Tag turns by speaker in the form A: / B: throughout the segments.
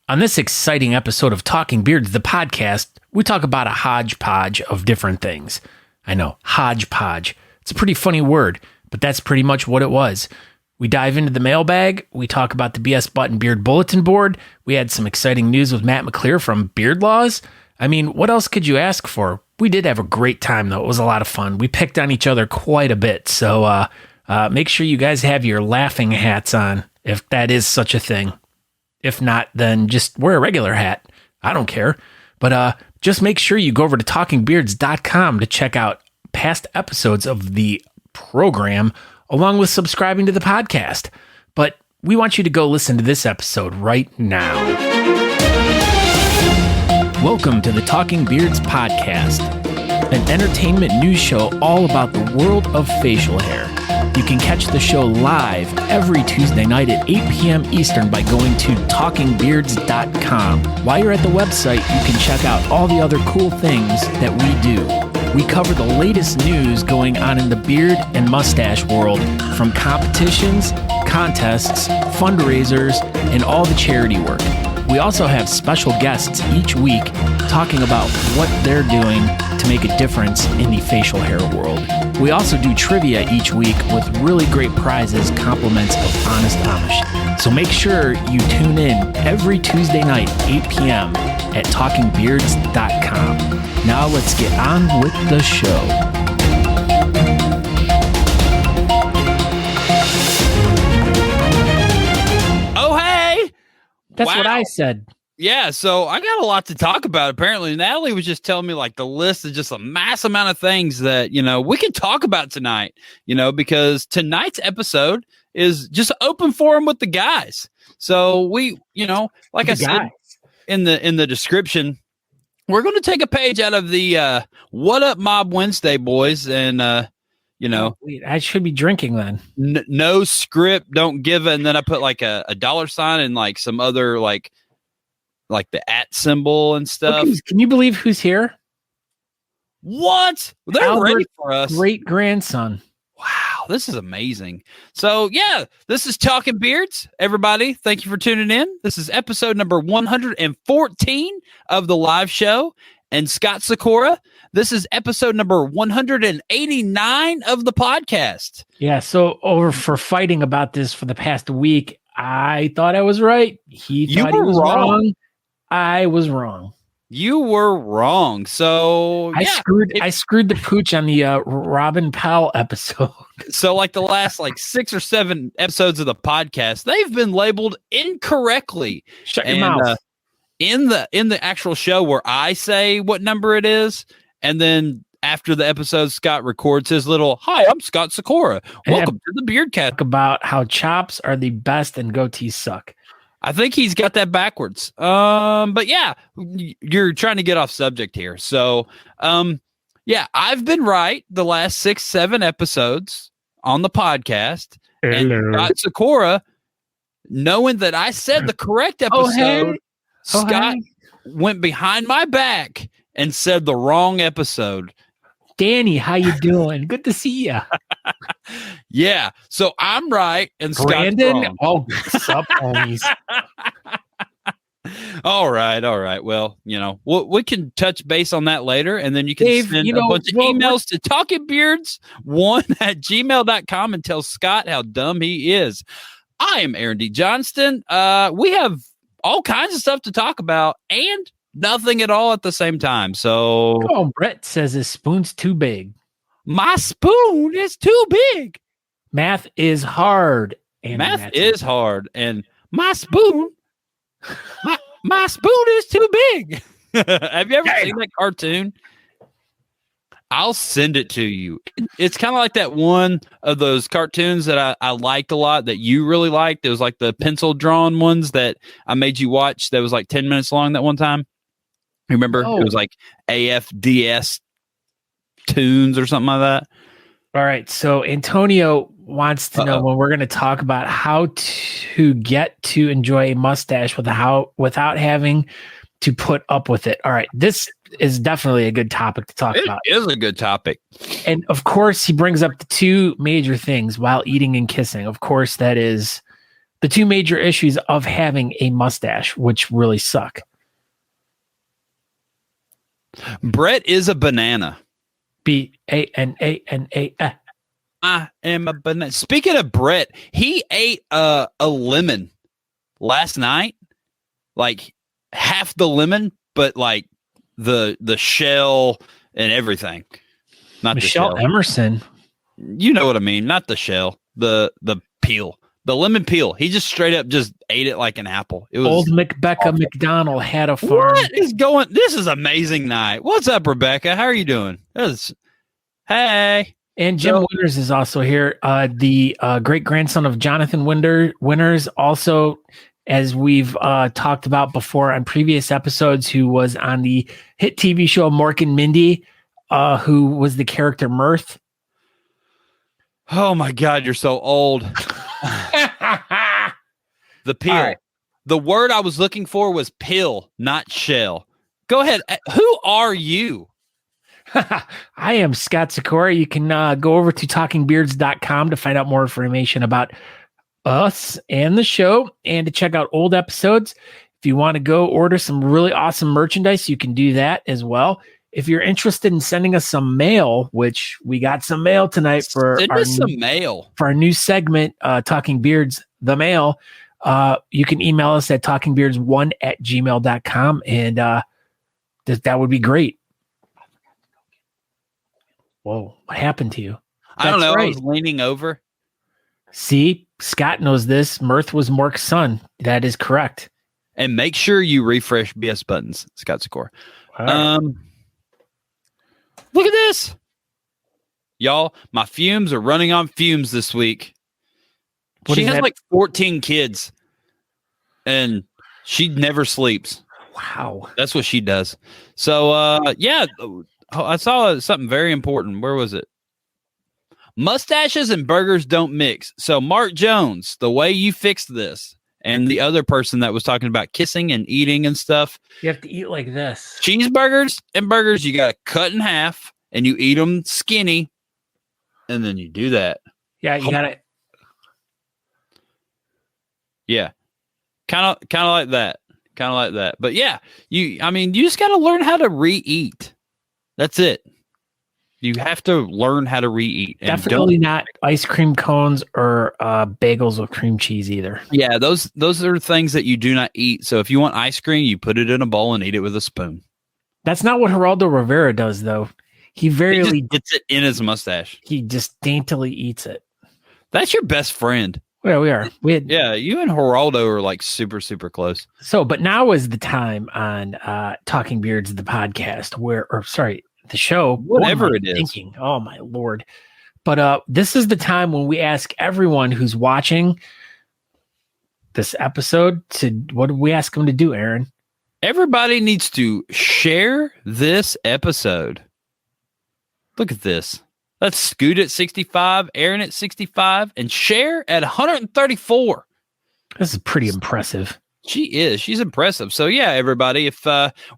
A: On this exciting episode of Talking Beards, the podcast, we talk about a hodgepodge of different things. I know, hodgepodge. It's a pretty funny word, but that's pretty much what it was. We dive into the mailbag. We talk about the BS Button Beard Bulletin Board. We had some exciting news with Matt McClear from Beard Laws. I mean, what else could you ask for? We did have a great time, though. It was a lot of fun. We picked on each other quite a bit. So make sure you guys have your laughing hats on, if that is such a thing. If not, then just wear a regular hat. I don't care. But just make sure you go over to talkingbeards.com to check out past episodes of the program, along with subscribing to the podcast. But we want you to go listen to this episode right now. Welcome to the Talking Beards podcast, an entertainment news show all about the world of facial hair. You can catch the show live every Tuesday night at 8 p.m. Eastern by going to talkingbeards.com. While you're at the website, you can check out all the other cool things that we do. We cover the latest news going on in the beard and mustache world, from competitions, contests, fundraisers, and all the charity work. We also have special guests each week talking about what they're doing to make a difference in the facial hair world. We also do trivia each week with really great prizes, compliments of Honest Amish. So make sure you tune in every Tuesday night, 8 p.m. at talkingbeards.com. Now let's get on with the show. That's wow. What I said.
B: Yeah, so I got a lot to talk about. Apparently, Natalie was just telling me like the list is just a mass amount of things that, we can talk about tonight, because tonight's episode is just open forum with the guys. So we, like I said in the description, we're going to take a page out of the What Up Mobb Wednesday boys and
A: wait, I should be drinking then.
B: No script, don't give it. And then I put like a dollar sign and like some other like the @ symbol and stuff.
A: Okay, can you believe who's here?
B: What? They're
A: Albert,
B: ready for us.
A: Great grandson.
B: Wow, this is amazing. So yeah, this is Talking Beards. Everybody, thank you for tuning in. This is episode number 114 of the live show. And Scott Sakura, this is episode number 189 of the podcast.
A: Yeah, so over for fighting about this for the past week, I thought I was right. He thought he was wrong. I was wrong.
B: You were wrong. So
A: I screwed the pooch on the Robin Powell episode.
B: So like the last 6 or 7 episodes of the podcast, they've been labeled incorrectly.
A: Shut your mouth.
B: In the actual show where I say what number it is, and then after the episode, Scott records his little, "Hi, I'm Scott Sakura. Welcome to the Beardcast."
A: Talk about how chops are the best and goatees suck.
B: I think he's got that backwards. But yeah, you're trying to get off subject here. So, yeah, I've been right the last 6, 7 episodes on the podcast.
A: Hello.
B: And Scott Sakura, knowing that I said the correct episode, Scott went behind my back and said the wrong episode.
A: Danny, how you doing? Good to see you.
B: Yeah, so I'm right and
A: Brandon,
B: Scott's wrong.
A: Sup, homies.
B: All right. Well, we can touch base on that later, and then you can send a bunch of emails to talkingbeards1@gmail.com and tell Scott how dumb he is. I am Aaron D. Johnston. We have all kinds of stuff to talk about and nothing at all at the same time. So,
A: Brett says his spoon's too big.
B: My spoon is too big.
A: Math is hard.
B: Math is hard, and my spoon, my spoon is too big. Have you ever seen that cartoon? I'll send it to you. It's kind of like that one of those cartoons that I liked a lot that you really liked. It was like the pencil drawn ones that I made you watch that was like 10 minutes long that one time. Remember? Oh. It was like AFDS tunes or something like that.
A: All right. So Antonio wants to know when we're going to talk about how to get to enjoy a mustache without having to put up with it. All right. This is definitely a good topic to talk about.
B: It is a good topic.
A: And of course, he brings up the two major things while eating and kissing. Of course, that is the two major issues of having a mustache, which really suck.
B: Brett is a banana.
A: Banana.
B: I am a banana. Speaking of Brett, he ate a lemon last night, like half the lemon, but like the shell and everything. Not
A: Michelle
B: the shell.
A: Emerson.
B: You know what I mean? Not the shell, the peel, the lemon peel. He just straight up just ate it like an apple. It was
A: Old McBecca
B: awful.
A: McDonald had a farm.
B: What is going? This is amazing night. What's up, Rebecca? How are you doing? Hey.
A: And Jim Winters is also here. The great grandson of Jonathan Winters, also, as we've talked about before on previous episodes, who was on the hit TV show Mork and Mindy, who was the character Mirth.
B: Oh my God, you're so old. The peel. Right. The word I was looking for was pill, not shell. Go ahead. Who are you?
A: I am Scott Sikora. You can go over to talkingbeards.com to find out more information about us and the show and to check out old episodes. If you want to go order some really awesome merchandise, you can do that as well. If you're interested in sending us some mail, which we got some mail tonight for our new segment, Talking Beards, the mail, you can email us at talkingbeards1@gmail.com, and that would be great. Whoa, what happened to you?
B: I don't know. Right. I was leaning over.
A: See, Scott knows this. Mirth was Mork's son. That is correct.
B: And make sure you refresh BS buttons, Scott Sikora.
A: Right.
B: Look at this. Y'all, my fumes are running on fumes this week. She has like 14 kids, and she never sleeps.
A: Wow.
B: That's what she does. So, yeah. I saw something very important. Where was it? Mustaches and burgers don't mix. So, Mark Jones, the way you fixed this, and the other person that was talking about kissing and eating and stuff.
A: You have to eat like this.
B: Cheeseburgers and burgers, you got to cut in half, and you eat them skinny, and then you do that.
A: Yeah, you got to.
B: Yeah. Kind of like that. Kind of like that. But, yeah, you just got to learn how to re-eat. That's it. You have to learn how to re-eat.
A: Definitely not ice cream cones or bagels with cream cheese either.
B: Yeah, those are things that you do not eat. So if you want ice cream, you put it in a bowl and eat it with a spoon.
A: That's not what Geraldo Rivera does, though. He just
B: gets it in his mustache.
A: He just daintily eats it.
B: That's your best friend.
A: Yeah, we are.
B: Yeah, you and Geraldo are like super, super close.
A: So, but now is the time on Talking Beards, the podcast, the show.
B: Whatever it is.
A: Thinking, oh, my Lord. But this is the time when we ask everyone who's watching this episode what do we ask them to do, Aaron?
B: Everybody needs to share this episode. Look at this. Let's Scoot at 65, Aaron at 65, and Cher at 134.
A: This is pretty impressive.
B: She is. She's impressive. So, yeah, everybody, if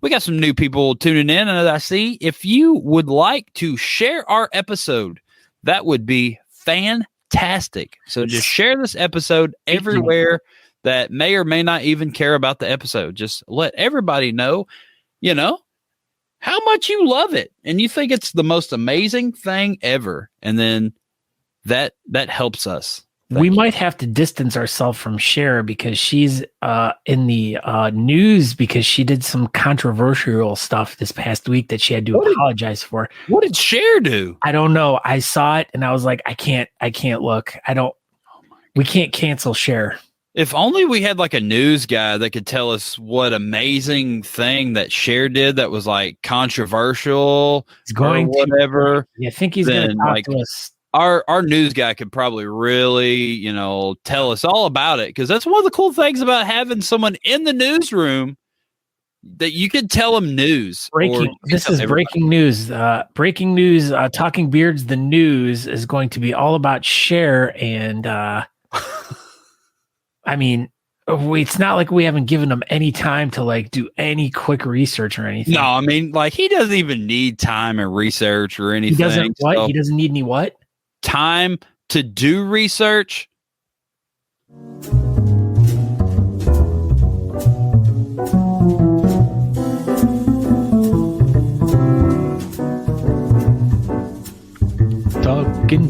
B: we got some new people tuning in, and I see, if you would like to share our episode, that would be fantastic. So just share this episode everywhere that may or may not even care about the episode. Just let everybody know, how much you love it and you think it's the most amazing thing ever. And then that helps us.
A: We might have to distance ourselves from Cher because she's in the news because she did some controversial stuff this past week that she had to apologize for.
B: What did Cher do?
A: I don't know. I saw it and I was like, I can't look. We can't cancel Cher.
B: If only we had like a news guy that could tell us what amazing thing that Cher did that was like controversial or whatever.
A: I think he's going to talk to us.
B: Our news guy could probably really, tell us all about it, because that's one of the cool things about having someone in the newsroom that you can tell them news.
A: This is breaking news. Breaking news. Talking Beards, the news is going to be all about Cher, and it's not like we haven't given him any time to like do any quick research or anything.
B: No, he doesn't even need time and research or anything.
A: He doesn't what? So. He doesn't need any what?
B: Time to do research.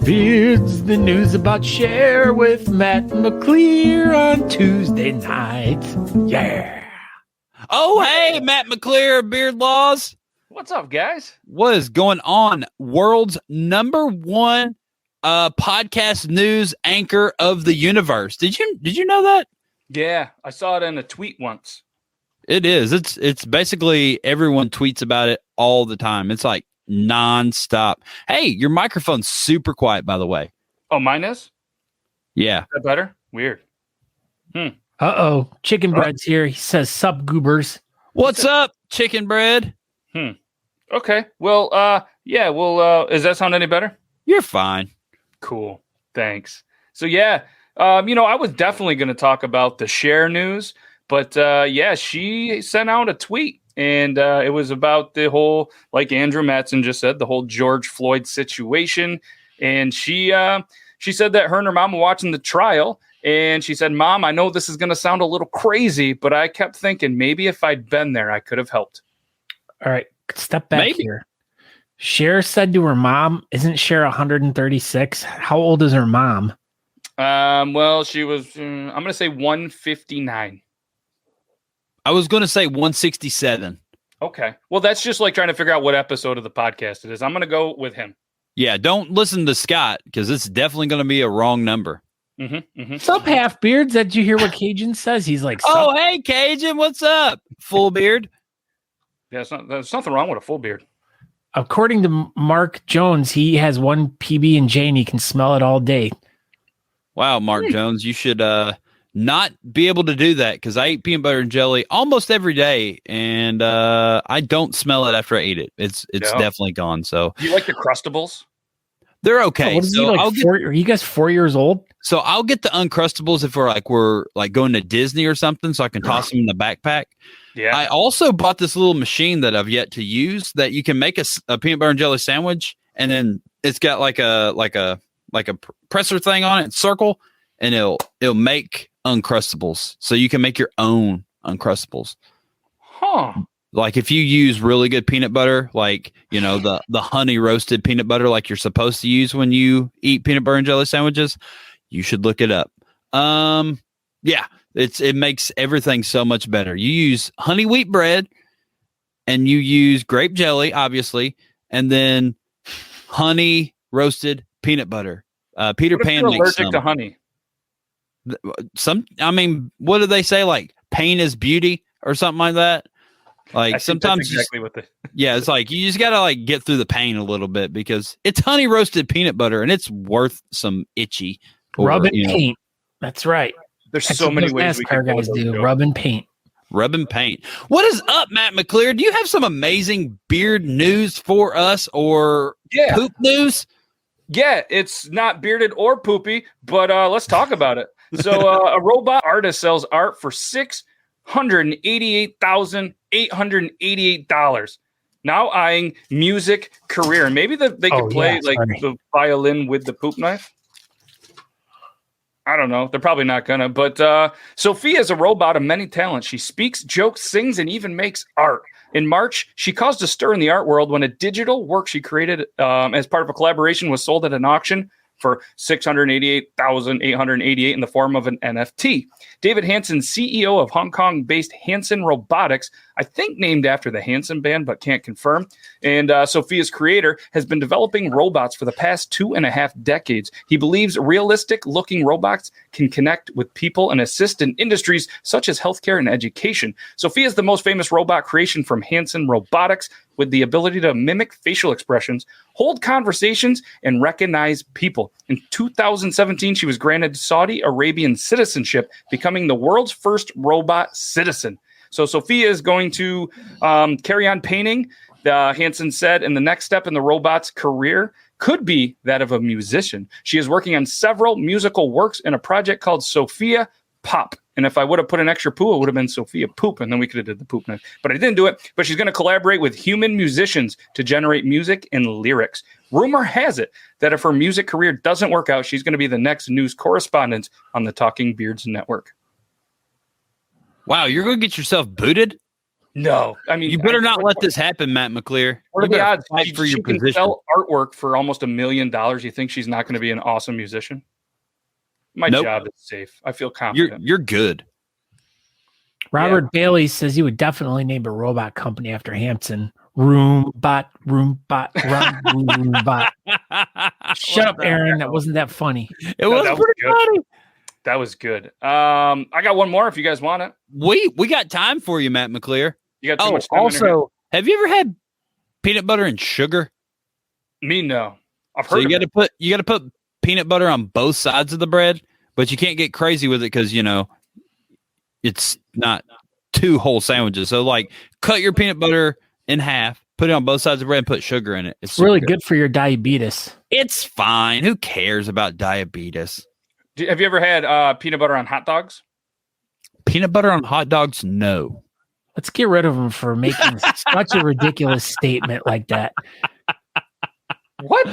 A: Beards, the news about Cher with Matt McClear on Tuesday nights. Yeah.
B: Oh, hey, Matt McClear, Beard Laws.
C: What's up, guys?
B: What is going on? World's #1 podcast news anchor of the universe. Did you know that?
C: Yeah, I saw it in a tweet once.
B: It is. It's basically everyone tweets about it all the time. It's like nonstop. Hey, your microphone's super quiet, by the way.
C: Oh, mine is?
B: Yeah.
C: Is that better? Weird.
A: Uh-oh. Chicken Bread's here. He says, sup, goobers.
B: What's up, chicken bread?
C: Okay. Well, yeah, well, does that sound any better?
B: You're fine.
C: Cool. Thanks. So, yeah, I was definitely going to talk about the Cher news, but, yeah, she sent out a tweet, and it was about the whole, like Andrew Matson just said, the whole George Floyd situation, and she said that her and her mom were watching the trial, and she said, Mom, I know this is going to sound a little crazy, but I kept thinking maybe if I'd been there, I could have helped.
A: All right, step back here. Cher said to her mom, isn't Cher 136? How old is her mom?
C: Well, she was, I'm going to say 159.
B: I was going to say 167.
C: Okay. Well, that's just like trying to figure out what episode of the podcast it is. I'm going to go with him.
B: Yeah, don't listen to Scott because it's definitely going to be a wrong number.
A: Sup, half beards? Did you hear what Cajun says? He's like,
B: oh, hey, Cajun, what's up? Full beard.
C: Yeah, there's nothing wrong with a full beard.
A: According to Mark Jones, he has one PB&J and he can smell it all day.
B: Wow, Mark Jones, you should not be able to do that because I eat peanut butter and jelly almost every day, and I don't smell it after I eat it. It's definitely gone. So,
C: do you like the Crustables?
B: Th're okay.
A: What is he like? Are you guys 4 years old?
B: So I'll get the Uncrustables if we're going to Disney or something, so I can toss them in the backpack.
C: Yeah.
B: I also bought this little machine that I've yet to use that you can make a peanut butter and jelly sandwich, and then it's got like a presser thing on it, circle, and it'll make Uncrustables, so you can make your own Uncrustables.
C: Huh.
B: Like if you use really good peanut butter, like the honey roasted peanut butter, like you're supposed to use when you eat peanut butter and jelly sandwiches, you should look it up. Yeah, it makes everything so much better. You use honey wheat bread, and you use grape jelly, obviously, and then honey roasted peanut butter. Peter Pan
C: makes
B: allergic
C: some. To honey.
B: What do they say? Like pain is beauty or something like that. Like sometimes
C: exactly what
B: it's like you just gotta get through the pain a little bit because it's honey roasted peanut butter and it's worth some itchy.
A: Rub and paint. That's right.
C: There's so many ways
A: NASCAR guys do. Rub and paint.
B: Rub and paint. What is up, Matt McClear? Do you have some amazing beard news for us or poop news?
C: Yeah, it's not bearded or poopy, but let's talk about it. So a robot artist sells art for $688,888. Now eyeing music career. Maybe they could play the violin with the poop knife. I don't know. They're probably not gonna. But Sophia is a robot of many talents. She speaks, jokes, sings, and even makes art. In March, she caused a stir in the art world when a digital work she created as part of a collaboration was sold at an auction for $688,888 in the form of an NFT. David Hansen, CEO of Hong Kong-based Hansen Robotics, I think named after the Hansen band, but can't confirm. And Sophia's creator has been developing robots for the past 2.5 decades. He believes realistic-looking robots can connect with people and assist in industries such as healthcare and education. Sophia is the most famous robot creation from Hansen Robotics, with the ability to mimic facial expressions, hold conversations, and recognize people. In 2017, she was granted Saudi Arabian citizenship, becoming the world's first robot citizen. So Sophia is going to carry on painting, Hansen said, and the next step in the robot's career could be that of a musician. She is working on several musical works in a project called Sophia Pop. And if I would have put an extra poo, it would have been Sophia Poop, and then we could have did the poop knife. But I didn't do it. But she's going to collaborate with human musicians to generate music and lyrics. Rumor has it that if her music career doesn't work out, she's going to be the next news correspondent on the Talking Beards Network.
B: Wow, you're going to get yourself booted?
C: No, I mean
B: You better not let this happen, Matt McClear.
C: What are
B: You
C: the
B: better
C: odds?
B: fight for your
C: She can
B: position.
C: sell artwork for almost $1 million. You think she's not going to be an awesome musician? My
B: Nope.
C: job is safe. I feel confident.
B: You're good.
A: Robert Bailey says he would definitely name a robot company after Hanson. Roombot, Roombot, Roombot. Shut up, Aaron. That wasn't that funny.
B: It was
C: that was
B: pretty
C: good.
B: funny.
C: That was good. I got one more if you guys want it.
B: We got time for you, Matt McClear.
C: You got too
B: Oh,
C: much time.
B: also, have you ever had peanut butter and sugar?
C: Me, no. I've
B: So
C: heard
B: you
C: of
B: got
C: it.
B: to put peanut butter on both sides of the bread, but you can't get crazy with it because it's not 2 whole sandwiches. So like, cut your peanut butter in half, put it on both sides of the bread, and put sugar in it.
A: It's really good for your diabetes.
B: It's fine. Who cares about diabetes?
C: Have you ever had peanut butter on hot dogs?
B: Peanut butter on hot dogs? No.
A: Let's get rid of him for making such a ridiculous statement like that.
C: What?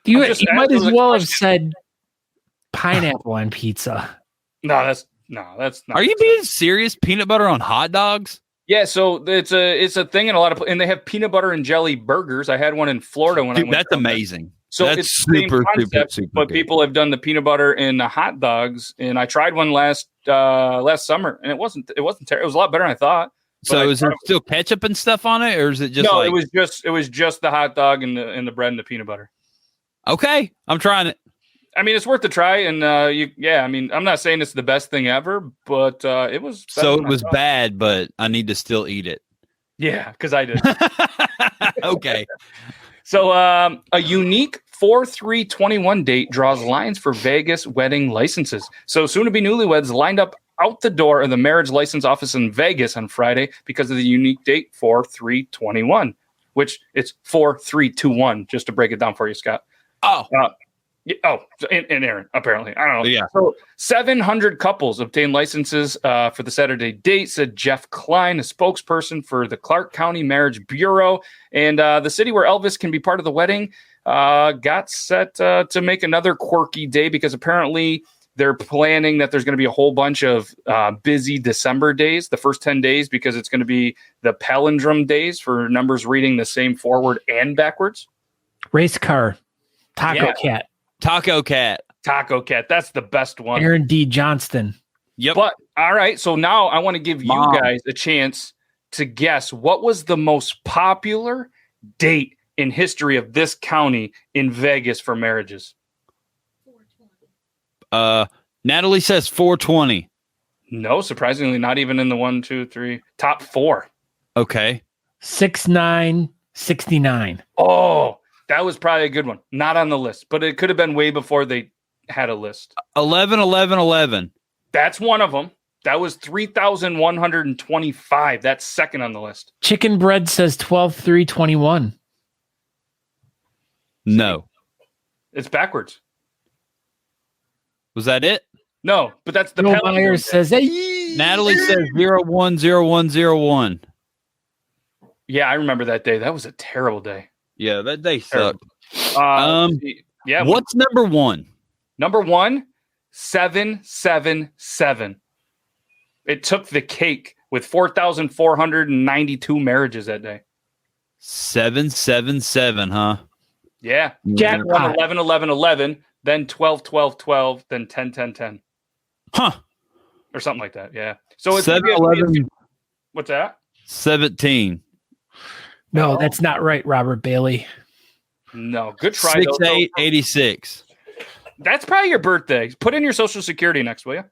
A: You
C: just
A: might
C: asking
A: as
C: the
A: well have
C: question.
A: said pineapple on pizza.
C: No, that's not.
B: Are you being serious? Peanut butter on hot dogs?
C: Yeah, so it's a thing in a lot of, and they have peanut butter and jelly burgers. I had one in Florida when I
B: Dude,
C: went.
B: that's amazing.
C: So
B: that's
C: it's the same concept, but
B: good.
C: people have done the peanut butter in the hot dogs, and I tried one last summer, and it wasn't terrible. It was a lot better than I thought.
B: So is there still ketchup and stuff on it, or is it just
C: no?
B: like,
C: It was just the hot dog and the bread and the peanut butter.
B: okay, I'm trying it.
C: I mean, it's worth a try, and I mean, I'm not saying it's the best thing ever, but it was.
B: So it was bad, but I need to still eat it.
C: Yeah, because I did.
B: Okay.
C: So a unique 4/3/21 date draws lines for Vegas wedding licenses. So soon-to-be newlyweds lined up out the door of the marriage license office in Vegas on Friday because of the unique date 4/3/21, which it's 4/3/21. Just to break it down for you, Scott.
B: Oh.
C: And Aaron, apparently. I don't know.
B: Yeah.
C: So 700 couples obtained licenses for the Saturday date, said Jeff Klein, a spokesperson for the Clark County Marriage Bureau. And the city where Elvis can be part of the wedding got set to make another quirky day because apparently they're planning that there's going to be a whole bunch of busy December days, the first 10 days, because it's going to be the palindrome days for numbers reading the same forward and backwards.
A: Race car, Taco Cat.
B: Taco Cat.
C: That's the best one.
A: Aaron D. Johnston.
B: Yep.
C: But all right, so now I want to give
B: Mom.
C: you guys a chance to guess what was the most popular date in history of this county in Vegas for marriages.
B: Natalie says 420.
C: No, surprisingly, not even in the 1, 2, 3 top 4.
B: Okay.
A: 6969.
C: Oh, that was probably a good one. Not on the list, but it could have been way before they had a list.
B: 11.
C: That's one of them. That was 3,125. That's second on the list.
A: Chicken bread says 12/3/21.
B: No.
C: It's backwards.
B: Was that it?
C: No, but that's the
A: Bill
C: palindrome
A: Myers
C: day.
A: says, hey.
B: Natalie says 010101.
C: Yeah, I remember that day. That was a terrible day.
B: Yeah, that day sucked.
C: Yeah.
B: What's number 1?
C: Number 1, 777. It took the cake with 4,492 marriages that day.
B: 777, huh?
C: Yeah.
A: Jackpot.
C: 11, 11, 11, then 12, 12, 12, then 10, 10, 10.
B: Huh.
C: Or something like that. Yeah. So it's
B: 711.
C: What's that?
B: 17.
A: No, that's not right, Robert Bailey.
C: No. Good try.
B: 6886.
C: That's probably your birthday. Put in your social security next, will you?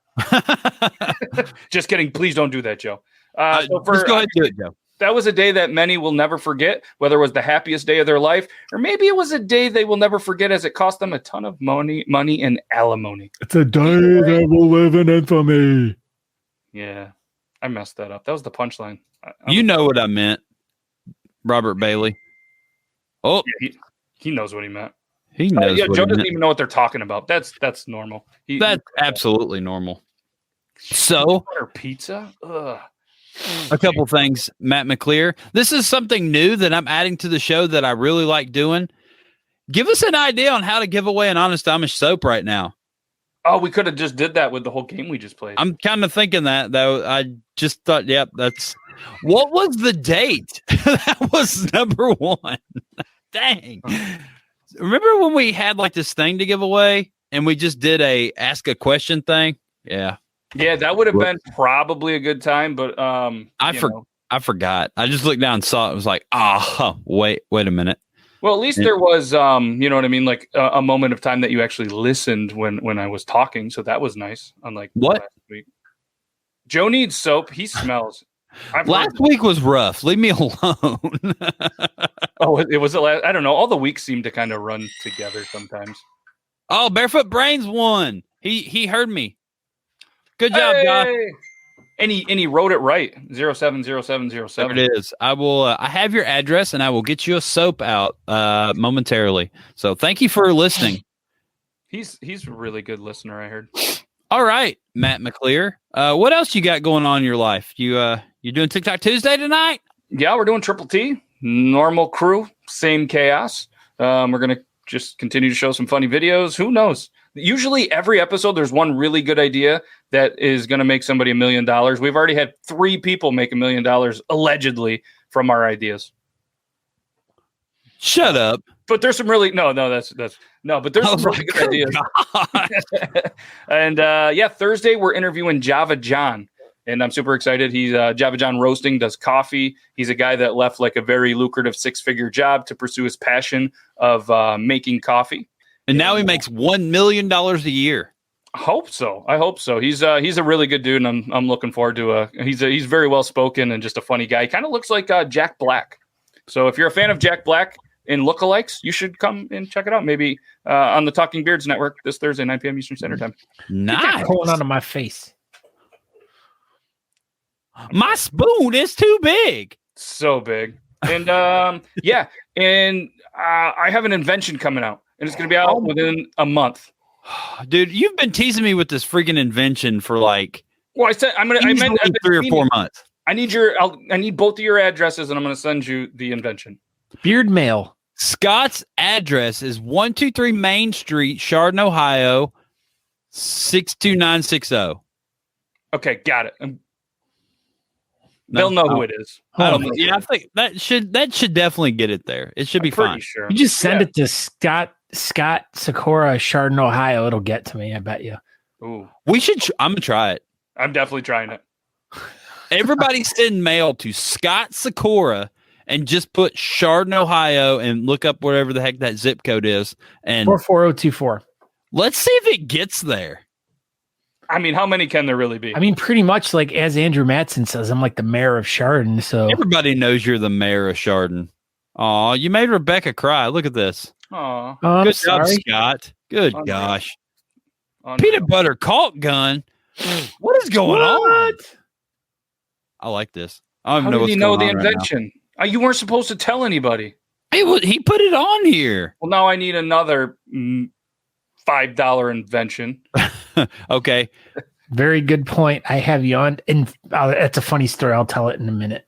C: Just kidding. Please don't do that, Joe.
B: Just go ahead and do it, Joe.
C: That was a day that many will never forget, whether it was the happiest day of their life, or maybe it was a day they will never forget as it cost them a ton of money and alimony.
A: It's a day that will live in infamy.
C: Yeah, I messed that up. That was the punchline.
B: You know what I meant, Robert Bailey. Oh,
C: Yeah, he knows what he meant.
B: he knows
C: Joe
B: what he
C: doesn't
B: meant.
C: even know what they're talking about. That's normal.
B: That's absolutely normal. So,
C: Butter pizza. Ugh.
B: a couple things, Matt McClear. This is something new that I'm adding to the show that I really like doing. Give us an idea on how to give away an Honest Amish soap right now.
C: Oh, we could have just did that with the whole game we just played.
B: I'm kind of thinking that, though. I just thought, yep, that's What was the date? That was number one. Dang. Remember when we had like this thing to give away and we just did a ask a question thing? Yeah.
C: Yeah, that would have been probably a good time, but
B: I forgot. I just looked down and saw it. It was like, wait a minute.
C: Well, at least there was, you know what I mean, like a moment of time that you actually listened when I was talking. So that was nice. Unlike
B: what
C: last week. Joe needs soap. He smells.
B: Last week was rough. Leave me alone.
C: Oh, it was the last. I don't know. All the weeks seem to kind of run together sometimes.
B: Oh, Barefoot Brains won. He heard me. Good job, Josh.
C: And he wrote it right. 070707.
B: There it is. I will. I have your address, and I will get you a soap out momentarily. So thank you for listening.
C: He's a really good listener, I heard.
B: All right, Matt McClear. What else you got going on in your life? You doing TikTok Tuesday tonight?
C: Yeah, we're doing Triple T. Normal crew, same chaos. We're gonna just continue to show some funny videos. Who knows? Usually every episode, there's one really good idea that is going to make somebody $1 million. We've already had 3 people make $1 million allegedly from our ideas.
B: Shut up.
C: But there's some really but there's some really good ideas. And Thursday we're interviewing Java John, and I'm super excited. He's Java John Roasting, does coffee. He's a guy that left like a very lucrative 6-figure job to pursue his passion of making coffee.
B: And now he makes $1 million a year.
C: I hope so. He's a really good dude, and I'm looking forward to he's very well spoken and just a funny guy. He kind of looks like Jack Black. So if you're a fan of Jack Black and lookalikes, you should come and check it out. Maybe on the Talking Beards Network this Thursday, 9 p.m. Eastern Standard Time.
A: Nice. Pulling onto my face.
B: My spoon is too big.
C: So big. And I have an invention coming out. And it's going to be out within a month.
B: Dude, you've been teasing me with this freaking invention for like.
C: Well, I meant
B: 3 or 4 months.
C: I need both of your addresses, and I'm going to send you the invention.
A: Beard mail.
B: Scott's address is 123 Main Street, Chardon, Ohio, 62960.
C: Okay, got it. They'll know who it is.
B: I don't know. Yeah, I think that should definitely get it there. It should be fine.
C: Sure.
A: You just send it to Scott Sakura, Chardon, Ohio. It'll get to me, I bet you.
C: Ooh.
B: We should. I'm gonna try it.
C: I'm definitely trying it.
B: Everybody send mail to Scott Sakura and just put Chardon, Ohio, and look up whatever the heck that zip code is. And
A: 44024.
B: Let's see if it gets there.
C: I mean, how many can there really be?
A: I mean, pretty much like as Andrew Mattson says, I'm like the mayor of Chardon. So
B: everybody knows you're the mayor of Chardon. Aw, you made Rebecca cry. Look at this.
C: Aw.
B: Good job, Scott. Good gosh. Peanut butter caulk gun. What is going on? I like this. I don't even know what's going on. How did he know the invention?
C: You weren't supposed to tell anybody.
B: He put it on here.
C: Well, now I need another $5 invention.
B: Okay.
A: Very good point. I have you on. And that's a funny story. I'll tell it in a minute.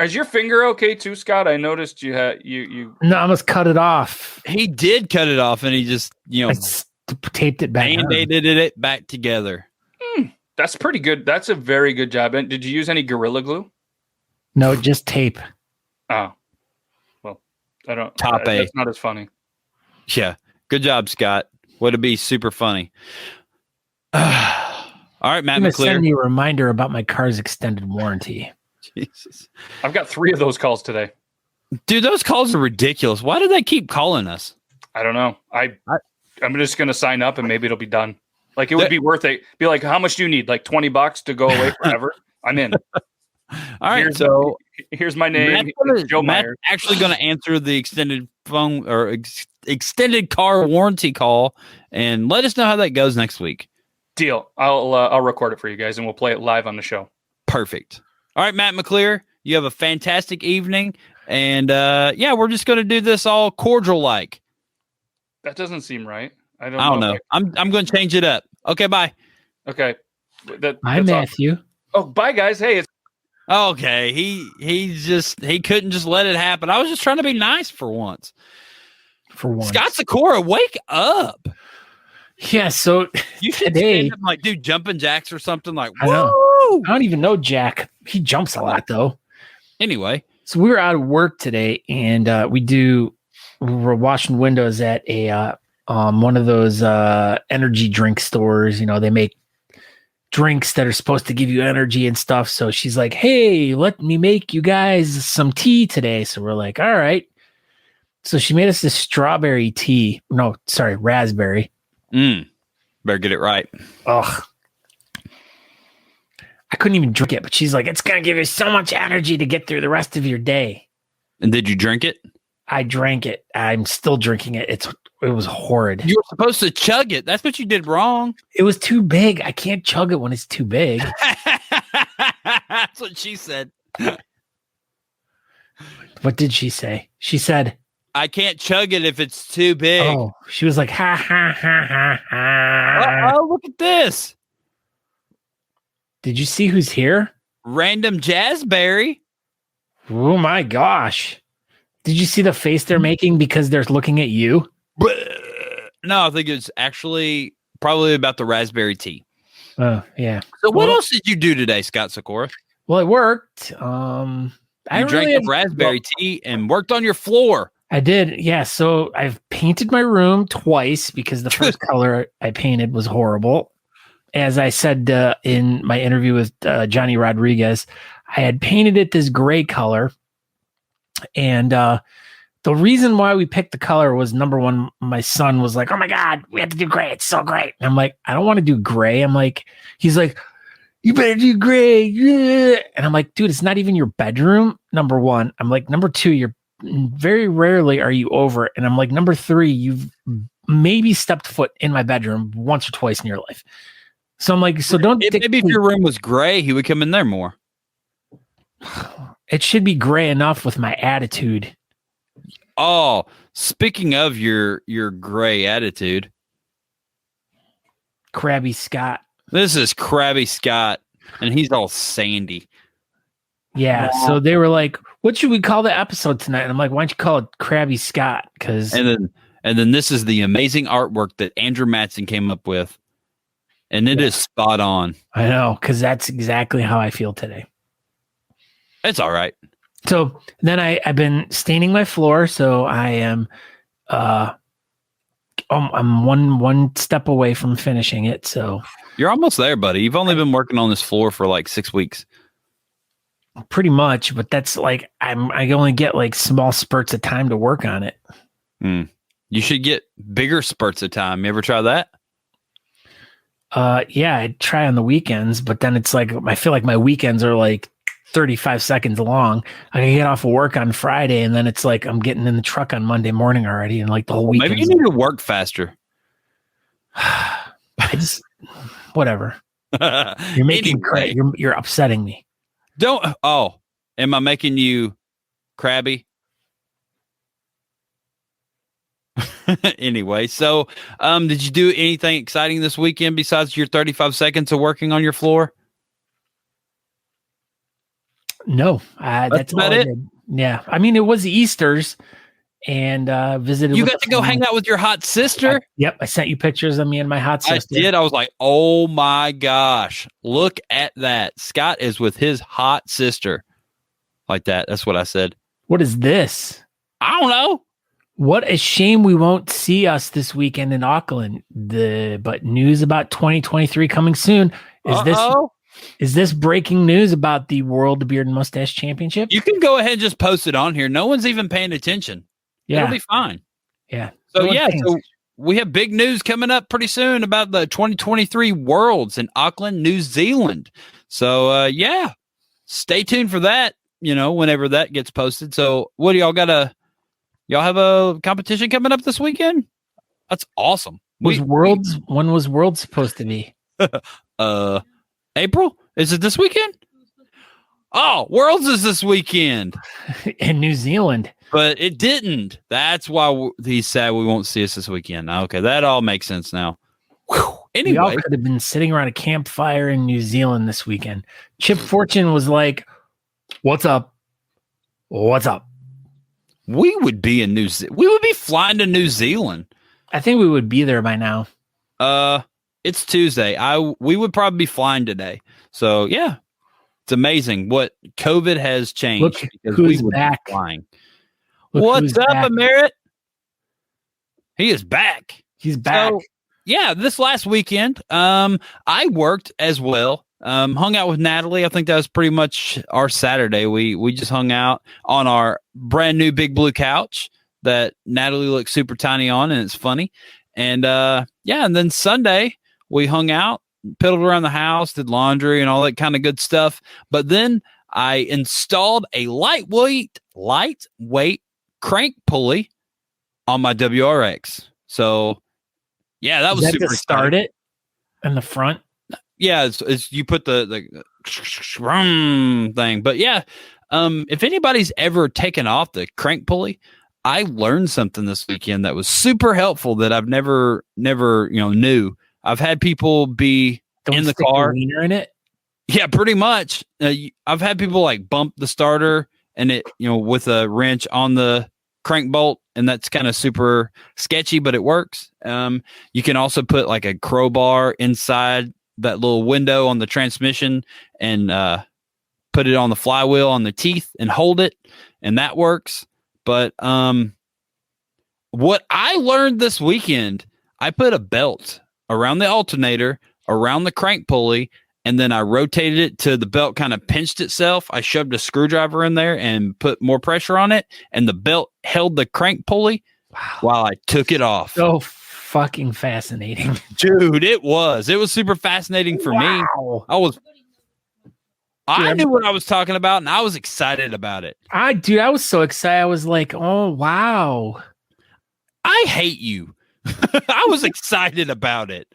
C: Is your finger okay too, Scott? I noticed you had you.
A: No, I almost cut it off.
B: He did cut it off, and he just
A: taped it back.
B: Band-aided it back together.
C: That's pretty good. That's a very good job. And did you use any Gorilla Glue?
A: No, just tape.
C: Oh, well, I don't.
B: Top A.
C: That's not as funny.
B: Yeah, good job, Scott. Would it be super funny? All right, Matt
A: I'm
B: McClear.
A: Send you a reminder about my car's extended warranty.
B: Jesus,
C: I've got 3 of those calls today.
B: Dude, those calls are ridiculous. Why do they keep calling us?
C: I don't know. I'm just gonna sign up and maybe it'll be done. Like it would be worth it. Be like, how much do you need? Like $20 to go away forever? I'm in.
B: All right,
C: here's my name. Joe Meyer.
B: Actually going to answer the extended phone or extended car warranty call, and let us know how that goes next week.
C: Deal. I'll record it for you guys, and we'll play it live on the show.
B: Perfect. All right, Matt McClear, you have a fantastic evening, and we're just going to do this all cordial like.
C: That doesn't seem right. I
B: don't know. I'm going to change it up. Okay, bye.
C: Okay.
A: Bye, Matthew.
C: Awesome. Oh, bye, guys. Hey, it's
B: okay. He couldn't just let it happen. I was just trying to be nice for once. Scott Sakura, wake up.
A: Yeah, so
B: you should stand up like do jumping jacks or something like
A: I know. I don't even know Jack. He jumps a lot though.
B: Anyway,
A: so we were out of work today, and we were washing windows at a one of those energy drink stores. You know, they make drinks that are supposed to give you energy and stuff. So she's like, "Hey, let me make you guys some tea today." So we're like, "All right." So she made us this strawberry tea. No, sorry, raspberry.
B: Better get it right.
A: Ugh. I couldn't even drink it, but she's like, "It's going to give you so much energy to get through the rest of your day."
B: And did you drink it?
A: I drank it. I'm still drinking it. It was horrid.
B: You were supposed to chug it. That's what you did wrong.
A: It was too big. I can't chug it when it's too big.
B: That's what she said.
A: What did she say? She said,
B: I can't chug it if it's too big.
A: Oh, she was like, ha, ha, ha, ha, ha.
B: Oh, look at this.
A: Did you see who's here?
B: Random Jazzberry.
A: Oh my gosh. Did you see the face they're making because they're looking at you?
B: No, I think it's actually probably about the raspberry tea.
A: Oh, yeah.
B: So what else did you do today, Scott Sikora?
A: Well, it worked.
B: You drank the raspberry tea and worked on your floor.
A: I did. Yeah. So I've painted my room twice because the first color I painted was horrible. As I said in my interview with Johnny Rodriguez, I had painted it this gray color. And the reason why we picked the color was, number one, my son was like, "Oh my God, we have to do gray. It's so great." And I'm like, "I don't want to do gray." He's like, "You better do gray." Yeah. And I'm like, "Dude, it's not even your bedroom." Number one. I'm like, number two, you're very rarely are you over. And I'm like, number three, you've maybe stepped foot in my bedroom once or twice in your life. So I'm like, so don't.
B: Maybe if your room was gray, he would come in there more.
A: It should be gray enough with my attitude.
B: Oh, speaking of your gray attitude,
A: Krabby Scott.
B: This is Krabby Scott, and he's all sandy.
A: Yeah, so they were like, "What should we call the episode tonight?" And I'm like, "Why don't you call it Krabby Scott?"
B: And then this is the amazing artwork that Andrew Matson came up with, and it is spot on.
A: I know, because that's exactly how I feel today.
B: It's all right.
A: So then I've been staining my floor, so I am I'm one step away from finishing it. So
B: you're almost there, buddy. You've only been working on this floor for like 6 weeks.
A: Pretty much, but that's like I only get like small spurts of time to work on it.
B: You should get bigger spurts of time. You ever try that?
A: Yeah, I try on the weekends, but then it's like I feel like my weekends are like 35 seconds long. I can get off of work on Friday, and then it's like I'm getting in the truck on Monday morning already, and like the whole weekend.
B: Maybe you need to work faster.
A: Whatever. You're making you're upsetting me.
B: Am I making you crabby? Anyway, so did you do anything exciting this weekend besides your 35 seconds of working on your floor?
A: No, that's about it. Yeah, I mean, it was Easter's, and visited.
B: You got to go hang out with your hot sister.
A: Yep, I sent you pictures of me and my hot sister.
B: I did. I was like, oh my gosh, look at that! Scott is with his hot sister, like that. That's what I said.
A: What is this?
B: I don't know.
A: What a shame we won't see us this weekend in Auckland. But news about 2023 coming soon. Is this breaking news about the World Beard and Mustache Championship?
B: You can go ahead and just post it on here. No one's even paying attention.
A: Yeah.
B: It'll be fine.
A: Yeah.
B: So we have big news coming up pretty soon about the 2023 Worlds in Auckland, New Zealand. So stay tuned for that, whenever that gets posted. So what do y'all have a competition coming up this weekend? That's awesome.
A: When was Worlds supposed to be?
B: April? Is it this weekend? Oh, Worlds is this weekend.
A: In New Zealand.
B: But it didn't. That's why he's sad we won't see us this weekend. Okay, that all makes sense now. Whew. Anyway.
A: We all could have been sitting around a campfire in New Zealand this weekend. Chip Fortune was like, "What's up? What's up?"
B: We would be in we would be flying to New Zealand.
A: I think we would be there by now.
B: It's Tuesday. We would probably be flying today. So yeah, It's amazing what COVID has changed.
A: Look who's back.
B: Flying.
A: Look
B: What's up,
A: back.
B: Amerit? He is back.
A: He's back.
B: So, yeah, this last weekend, I worked as well. Hung out with Natalie. I think that was pretty much our Saturday. We just hung out on our brand new big blue couch that Natalie looks super tiny on, and it's funny. And and then Sunday we hung out, piddled around the house, did laundry and all that kind of good stuff. But then I installed a lightweight crank pulley on my WRX. So yeah, that was super
A: to start it in the front.
B: Yeah, it's you put the thing. But yeah, if anybody's ever taken off the crank pulley, I learned something this weekend that was super helpful that I've never knew. I've had people be in the car.
A: Wiener in it.
B: Yeah, pretty much. I've had people like bump the starter and it, with a wrench on the crank bolt, and that's kind of super sketchy, but it works. You can also put like a crowbar inside that little window on the transmission and put it on the flywheel on the teeth and hold it, and that works. But what I learned this weekend, I put a belt around the alternator, around the crank pulley, and then I rotated it till the belt kind of pinched itself. I shoved a screwdriver in there and put more pressure on it, and the belt held the crank pulley while I took it off.
A: So fucking fascinating.
B: Dude, it was super fascinating for me. I knew what I was talking about, and I was excited about it.
A: I was so excited. I was like, oh, wow.
B: I hate you. I was excited about it.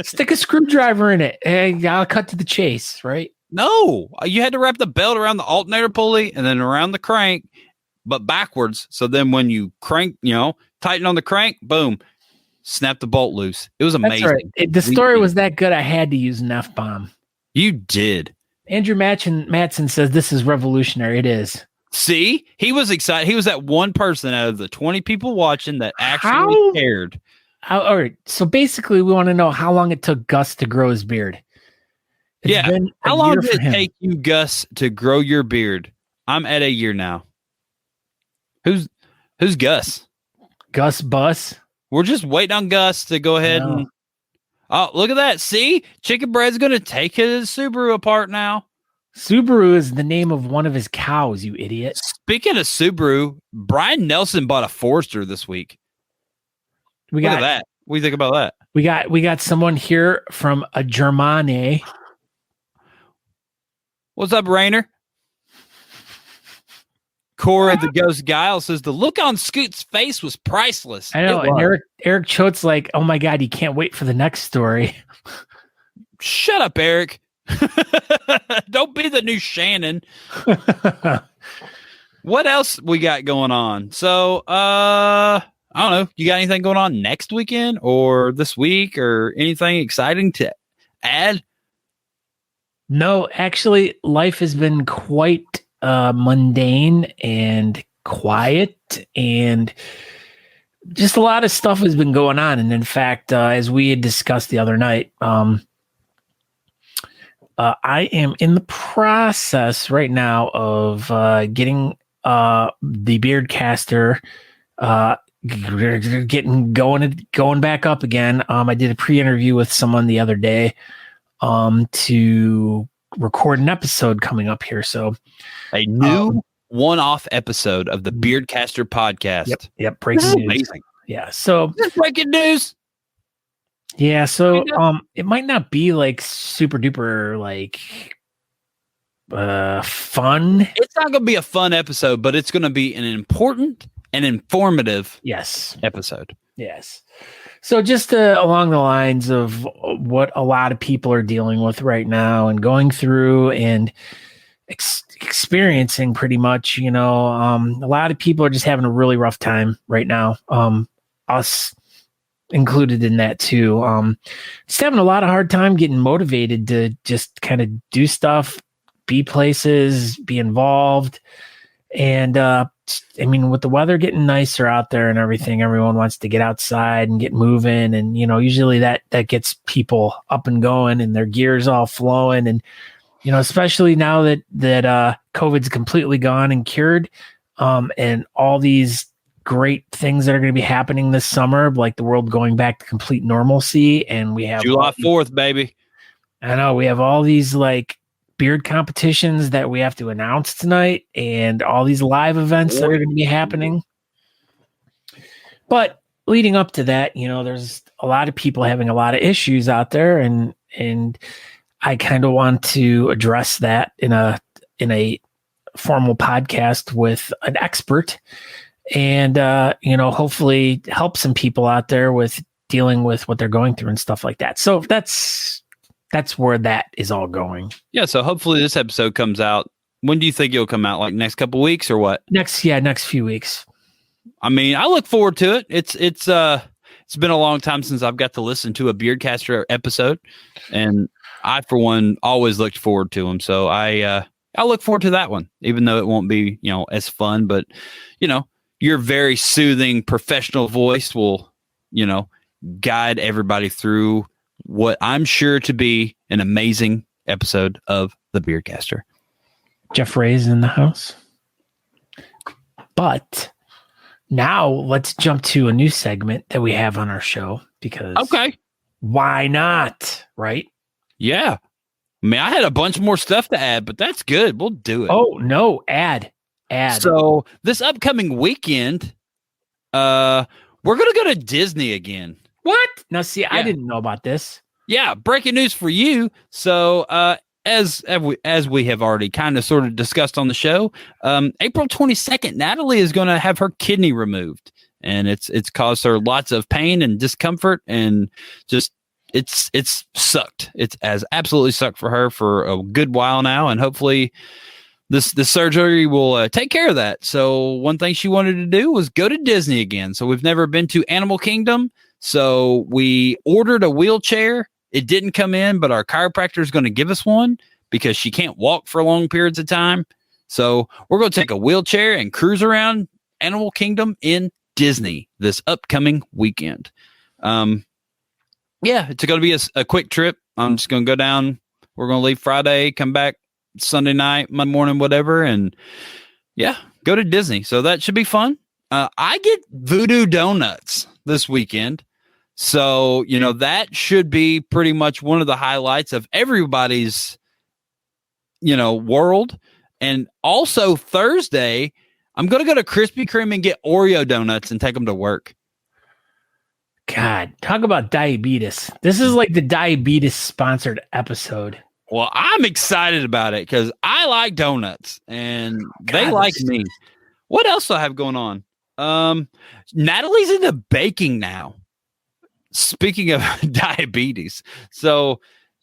A: Stick a screwdriver in it. Hey, I'll cut to the chase, right?
B: No, you had to wrap the belt around the alternator pulley and then around the crank, but backwards. So then when you crank, tighten on the crank, boom, snap the bolt loose. It was amazing.
A: That's right. The story was that good. I had to use an F-bomb.
B: You did.
A: Andrew Matson says this is revolutionary. It is.
B: See, he was excited. He was that one person out of the 20 people watching that actually cared.
A: All right. So basically, we want to know how long it took Gus to grow his beard.
B: How long did it take you, Gus, to grow your beard? I'm at a year now. Who's Gus?
A: Gus Bus.
B: We're just waiting on Gus to go ahead and. Oh, look at that. See? Chicken Bread's going to take his Subaru apart now.
A: Subaru is the name of one of his cows, you idiot.
B: Speaking of Subaru, Brian Nelson bought a Forester this week. Look at that. What do you think about that?
A: We got someone here from a Germane.
B: What's up, Rainer? Cora the Ghost Guile says the look on Scoot's face was priceless.
A: I know. And Eric Choate's like, oh my God, you can't wait for the next story.
B: Shut up, Eric. Don't be the new Shannon. What else we got going on? So, I don't know. You got anything going on next weekend or this week or anything exciting to add?
A: No, actually, life has been quite mundane and quiet, and just a lot of stuff has been going on. And in fact, as we had discussed the other night, I am in the process right now of getting the Beardcaster getting going back up again. I did a pre-interview with someone the other day to record an episode coming up here. So
B: a new one-off episode of the Beardcaster podcast.
A: Yep. Breaking news. Amazing. Yeah. So
B: breaking news.
A: Yeah. So it might not be like super duper like fun.
B: It's not going to be a fun episode, but it's going to be an important and informative episode.
A: Yes. So just along the lines of what a lot of people are dealing with right now and going through and experiencing pretty much, a lot of people are just having a really rough time right now. Us included in that too. Just having a lot of hard time getting motivated to just kind of do stuff, be places, be involved. And, with the weather getting nicer out there and everything, everyone wants to get outside and get moving. And, usually that gets people up and going and their gears all flowing. And especially now that COVID's completely gone and cured, and all these great things that are going to be happening this summer, like the world going back to complete normalcy, and we have
B: July 4th, baby.
A: I know we have all these like beard competitions that we have to announce tonight, and all these live events that are going to be happening. But leading up to that, there's a lot of people having a lot of issues out there, and I kind of want to address that in a formal podcast with an expert, and hopefully help some people out there with dealing with what they're going through and stuff like that. So that's where that is all going.
B: Yeah. So hopefully this episode comes out. When do you think it'll come out? Like next couple weeks or what?
A: Next few weeks.
B: I mean, I look forward to it. It's been a long time since I've got to listen to a Beardcaster episode, and I, for one, always looked forward to them. So I look forward to that one, even though it won't be, as fun, but your very soothing professional voice will, guide everybody through what I'm sure to be an amazing episode of the Beardcaster.
A: Jeff Ray's in the house. But now let's jump to a new segment that we have on our show, because why not? Right?
B: Yeah. I mean, I had a bunch more stuff to add, but that's good. We'll do it.
A: Oh, no. Add.
B: So this upcoming weekend, we're going to go to Disney again.
A: What? Now, see, yeah. I didn't know about this.
B: Yeah. Breaking news for you. So, as we have already kind of sort of discussed on the show, April 22nd, Natalie is going to have her kidney removed, and it's caused her lots of pain and discomfort, and just it's sucked. It has absolutely sucked for her for a good while now, and hopefully this surgery will take care of that. So one thing she wanted to do was go to Disney again. So we've never been to Animal Kingdom, so we ordered a wheelchair. It didn't come in, but our chiropractor is going to give us one because she can't walk for long periods of time. So we're going to take a wheelchair and cruise around Animal Kingdom in Disney this upcoming weekend. Yeah, it's going to be a quick trip. I'm just going to go down. We're going to leave Friday, come back Sunday night, Monday morning, whatever. And yeah, go to Disney. So that should be fun. I get Voodoo Donuts this weekend. So, that should be pretty much one of the highlights of everybody's, world. And also Thursday, I'm going to go to Krispy Kreme and get Oreo donuts and take them to work.
A: God, talk about diabetes. This is like the diabetes sponsored episode.
B: Well, I'm excited about it because I like donuts and they like me. What else do I have going on? Natalie's into baking now. Speaking of diabetes, so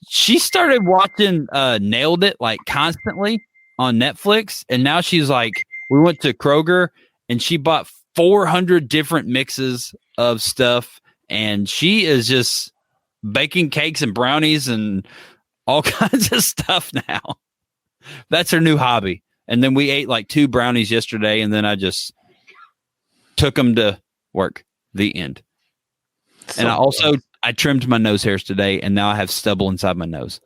B: she started watching Nailed It like constantly on Netflix, and now she's like, we went to Kroger and she bought 400 different mixes of stuff, and she is just baking cakes and brownies and all kinds of stuff now. That's her new hobby. And then we ate like 2 brownies yesterday, and then I just took them to work. The end. And I trimmed my nose hairs today, and now I have stubble inside my nose.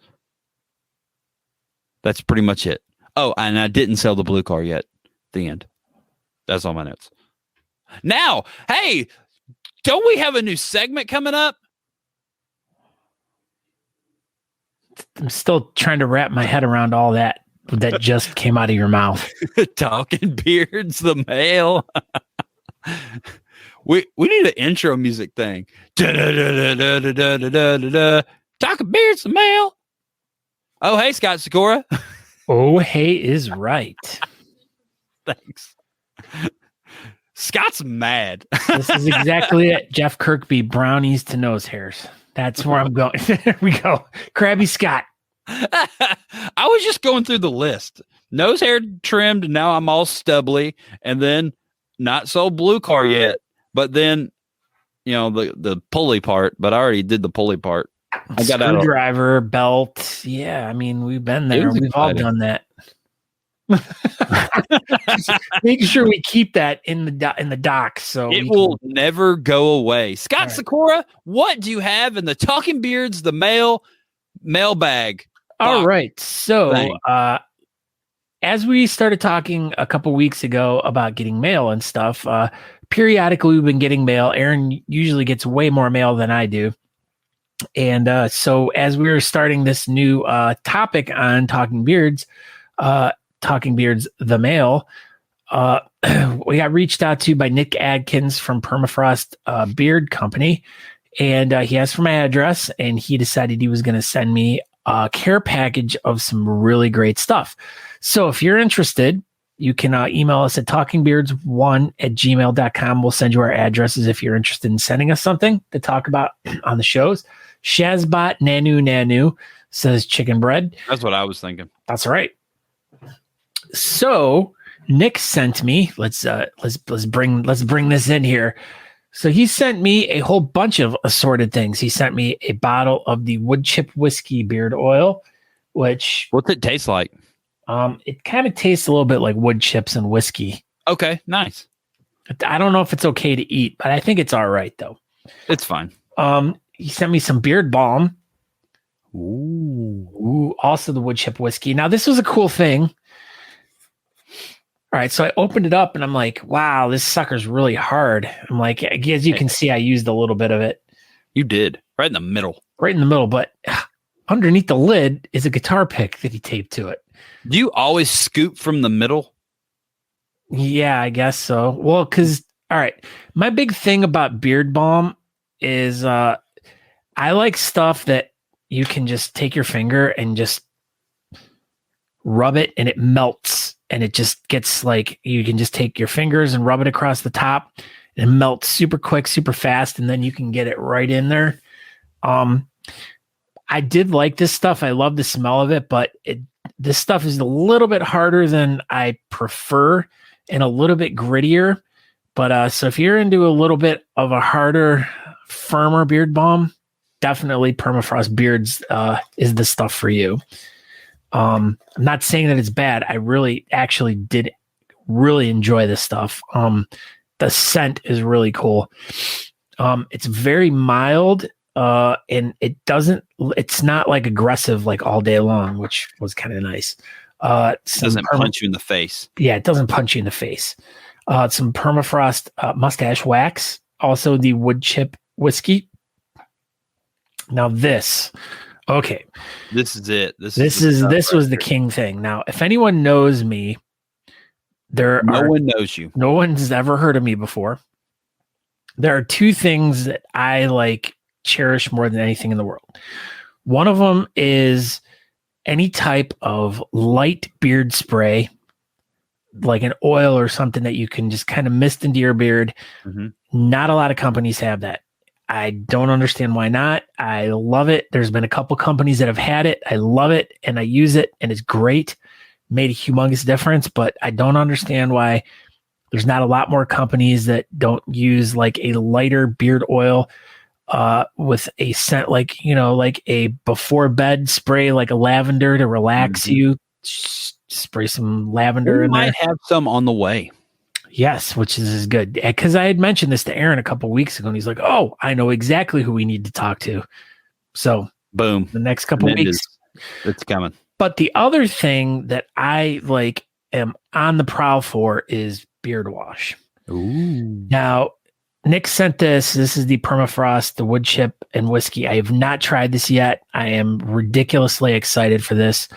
B: That's pretty much it. Oh, and I didn't sell the blue car yet. The end. That's all my notes. Now, hey, don't we have a new segment coming up?
A: I'm still trying to wrap my head around all that just came out of your mouth.
B: Talking Beards, the mail. We need an intro music thing. Talking Beards, the mail. Oh, hey, Scott Sikora.
A: Oh, hey is right.
B: Thanks. Scott's mad.
A: This is exactly it. Jeff Kirkby, brownies to nose hairs. That's where I'm going. There we go. Krabby Scott.
B: I was just going through the list. Nose hair trimmed. And now I'm all stubbly. And then not sold blue car yet. But then, the pulley part. But I already did the pulley part. I got out
A: screwdriver, belt. Yeah, I mean, we've been there. We've all done that. Make sure we keep that in the doc, so
B: it will never go away. Scott Sikora, what do you have in the Talking Beards, the mailbag?
A: All
B: fuck
A: right. So,
B: thing.
A: as we started talking a couple weeks ago about getting mail and stuff, periodically we've been getting mail. Aaron usually gets way more mail than I do. And so as we were starting this new topic on Talking Beards, the mail, we got reached out to by Nick Adkins from Permafrost Beard Company. And he asked for my address, and he decided he was going to send me a care package of some really great stuff. So if you're interested, you can email us at talkingbeards1@gmail.com. We'll send you our addresses if you're interested in sending us something to talk about on the shows. Shazbot Nanu says chicken bread.
B: That's what I was thinking.
A: That's right. So Nick sent me. Let's bring this in here. So he sent me a whole bunch of assorted things. He sent me a bottle of the wood chip whiskey beard oil, which
B: What's it taste like?
A: it kind of tastes a little bit like wood chips and whiskey.
B: Okay, nice.
A: I don't know if it's okay to eat, but I think it's all right though.
B: It's fine.
A: He sent me some beard balm.
B: Ooh.
A: Also the wood chip whiskey. Now this was a cool thing. All right, so I opened it up and I'm like, wow, this sucker's really hard. I'm like, as you can see, I used a little bit of it.
B: You did. Right in the middle.
A: Right in the middle, but underneath the lid is a guitar pick that he taped to it.
B: Do you always scoop from the middle?
A: Yeah, I guess so. Well, because, all right, my big thing about beard balm is I like stuff that you can just take your finger and just rub it and it melts. And it just gets like, you can just take your fingers and rub it across the top and it melts super quick, super fast. And then you can get it right in there. I did like this stuff. I love the smell of it, but this stuff is a little bit harder than I prefer and a little bit grittier. But so if you're into a little bit of a harder, firmer beard balm, definitely Permafrost Beards is the stuff for you. I'm not saying that it's bad. I really actually did really enjoy this stuff. The scent is really cool. It's very mild, and it's not like aggressive like all day long, which was kind of nice.
B: It doesn't punch you in the face.
A: Yeah, it doesn't punch you in the face. Some Permafrost mustache wax, also the wood chip whiskey. Now this. Okay.
B: This is it. This
A: was the king thing. Now, if anyone knows me, no one knows you. No one's ever heard of me before. There are two things that I cherish more than anything in the world. One of them is any type of light beard spray, like an oil or something that you can just kind of mist into your beard. Mm-hmm. Not a lot of companies have that. I don't understand why not. I love it. There's been a couple companies that have had it. I love it and I use it and it's great. Made a humongous difference, but I don't understand why there's not a lot more companies that don't use like a lighter beard oil with a scent like a before bed spray, like a lavender to relax you. Spray some lavender in there.
B: Might have some on the way.
A: Yes, which is good. Because I had mentioned this to Aaron a couple weeks ago, and he's like, oh, I know exactly who we need to talk to. So,
B: boom.
A: The next couple weeks.
B: It's coming. But
A: the other thing that I am on the prowl for is beard wash.
B: Ooh.
A: Now, Nick sent this. This is the Permafrost, the wood chip and whiskey. I have not tried this yet. I am ridiculously excited for this.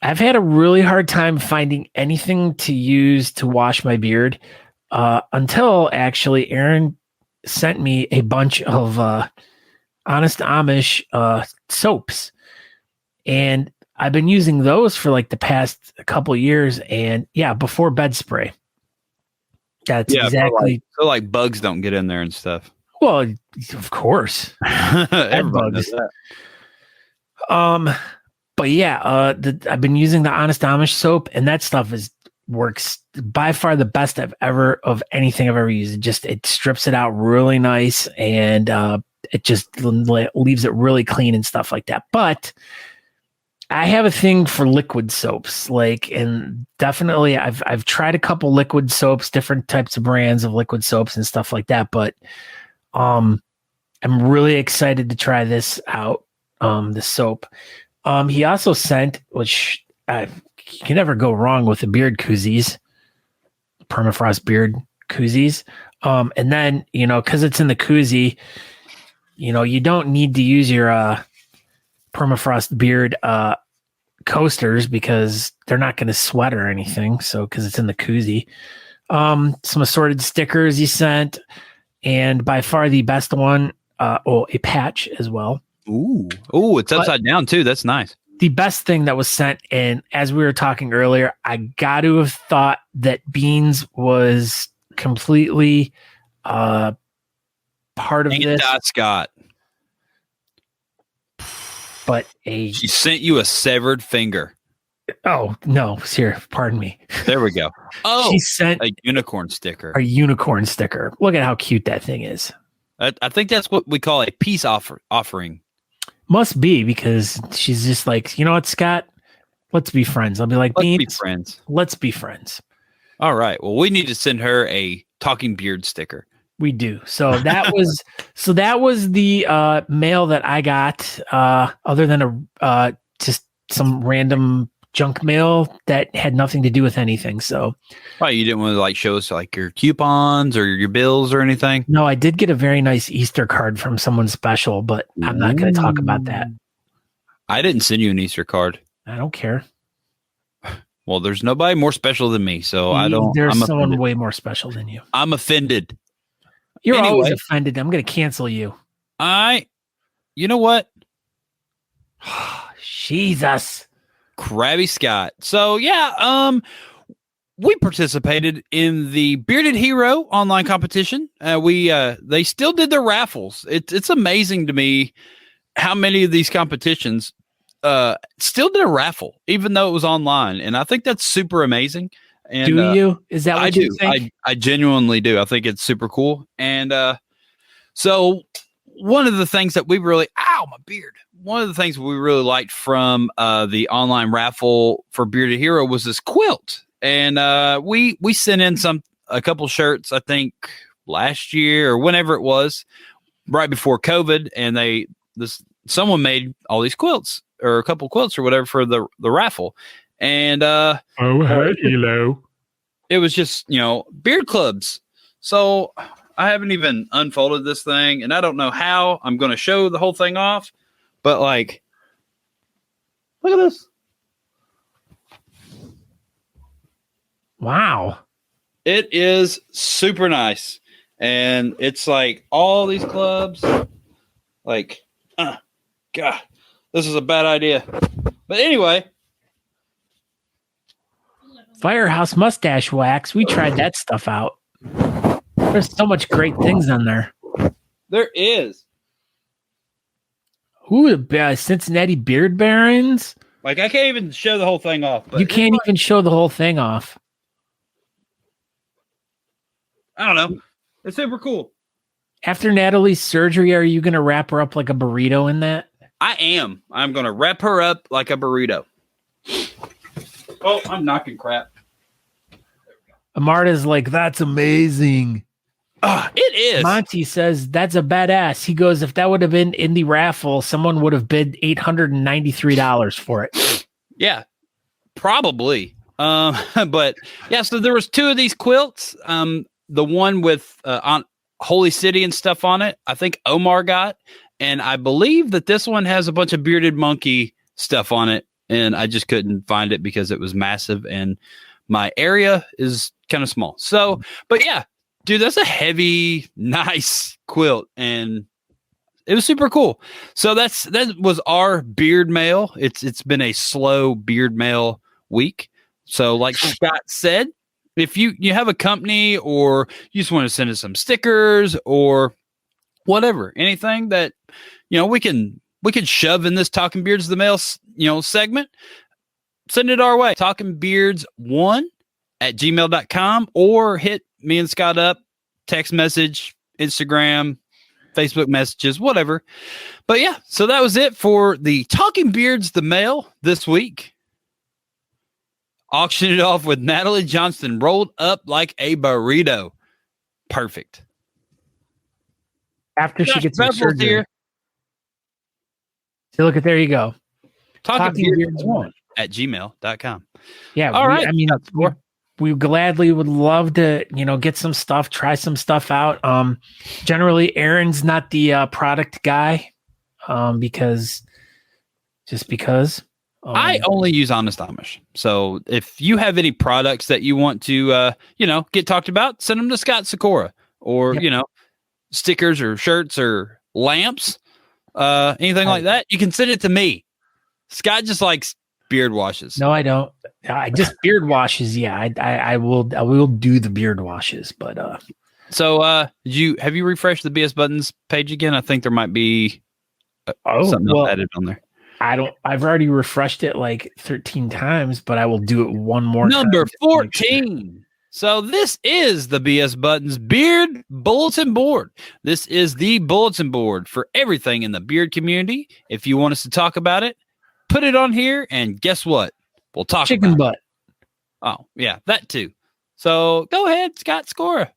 A: I've had a really hard time finding anything to use to wash my beard until actually Aaron sent me a bunch of Honest Amish soaps. And I've been using those for the past couple of years. And yeah, before bed spray. That's exactly.
B: So bugs don't get in there and stuff.
A: Well, of course.
B: Everybody
A: knows that. But yeah, I've been using the Honest Amish soap, and that stuff works by far the best of anything I've ever used. It strips it out really nice, and it just leaves it really clean and stuff like that. But I have a thing for liquid soaps, and definitely I've tried a couple liquid soaps, different types of brands of liquid soaps and stuff like that. But I'm really excited to try this out. the soap. He also sent, which you can never go wrong with the beard koozies, permafrost beard koozies. And then, because it's in the koozie, you don't need to use your permafrost beard coasters because they're not going to sweat or anything. So, because it's in the koozie. Some assorted stickers he sent, and by far the best one, a patch as well.
B: Ooh, it's upside down too. That's nice.
A: The best thing that was sent, and as we were talking earlier, I got to have thought that Beans was completely part of this.
B: Scott.
A: But
B: she sent you a severed finger.
A: Oh, no, here, pardon me.
B: There we go. Oh,
A: she sent
B: a unicorn sticker.
A: A unicorn sticker. Look at how cute that thing is.
B: I think that's what we call a peace offering.
A: Must be, because she's just like, you know what, Scott? Let's be friends. I'll be like,
B: let's be friends.
A: Let's be friends.
B: All right. Well, we need to send her a talking beard sticker.
A: We do. So that was the mail that I got. Other than just some random junk mail that had nothing to do with anything. So,
B: oh, you didn't want to show us your coupons or your bills or anything?
A: No, I did get a very nice Easter card from someone special, but I'm not going to talk about that.
B: I didn't send you an Easter card.
A: I don't care.
B: Well, there's nobody more special than me, so I don't.
A: There's someone way more special than you.
B: I'm offended.
A: You're always offended. I'm going to cancel you.
B: You know what?
A: Jesus.
B: Krabby Scott. So yeah, we participated in the Bearded Hero online competition. They still did their raffles. It's amazing to me how many of these competitions still did a raffle, even though it was online, and I think that's super amazing. And
A: do you? Is that what you
B: think? I genuinely do. I think it's super cool. And so one of the things that we really my beard. One of the things we really liked from the online raffle for Bearded Hero was this quilt. And we sent in a couple shirts, I think last year or whenever it was, right before COVID, and someone made all these quilts or a couple quilts or whatever for the raffle. And
A: hi, hello.
B: It was just, beard clubs. So I haven't even unfolded this thing, and I don't know how I'm going to show the whole thing off, but look at this.
A: Wow.
B: It is super nice. And it's all these clubs, God, this is a bad idea. But anyway.
A: Firehouse mustache wax. We tried that stuff out. There's so much great things on there.
B: There is.
A: Ooh, Cincinnati Beard Barons.
B: I can't even show the whole thing off. But
A: you can't even show the whole thing off.
B: I don't know. It's super cool.
A: After Natalie's surgery, are you going to wrap her up like a burrito in that?
B: I am. I'm going to wrap her up like a burrito. Oh, I'm knocking crap.
A: Amarta's like, that's amazing.
B: It is.
A: Monty says, that's a badass. He goes, if that would have been in the raffle, someone would have bid $893 for it.
B: Yeah, probably. But yeah, so there was two of these quilts. The one with on Holy City and stuff on it, I think Omar got. And I believe that this one has a bunch of bearded monkey stuff on it. And I just couldn't find it because it was massive and my area is kind of small. So, but yeah, dude, that's a heavy, nice quilt. And it was super cool. So that was our beard mail. It's been a slow beard mail week. So like Scott said, if you have a company or you just want to send us some stickers or whatever, anything that, we can shove in this Talking Beards the Mail, segment, send it our way. talkingbeards1@gmail.com or hit me and Scott up, text message, Instagram, Facebook messages, whatever. But yeah, so that was it for the Talking Beards the Mail this week. Auctioned it off with Natalie Johnston rolled up like a burrito. Perfect.
A: After she gets her surgery. So look at there you go.
B: talkingbeards1@gmail.com.
A: Yeah.
B: All right.
A: I mean, we gladly would love to, get some stuff, try some stuff out. Generally, Aaron's not the product guy, because.
B: I only use Honest Amish. So if you have any products that you want to, get talked about, send them to Scott Sikora, or, stickers or shirts or lamps, anything like that. You can send it to me. Scott just likes beard washes.
A: No, I don't. I just beard washes. Yeah, I will do the beard washes, but
B: So have you refreshed the BS Buttons page again? I think there might be something else added on there.
A: I've already refreshed it like 13 times, but I will do it one more time.
B: Number 14. So this is the BS Buttons Beard Bulletin Board. This is the bulletin board for everything in the beard community. If you want us to talk about it, put it on here, and guess what? We'll talk
A: chicken
B: about
A: butt.
B: it. Oh, yeah, that too. So go ahead, Scott Sikora.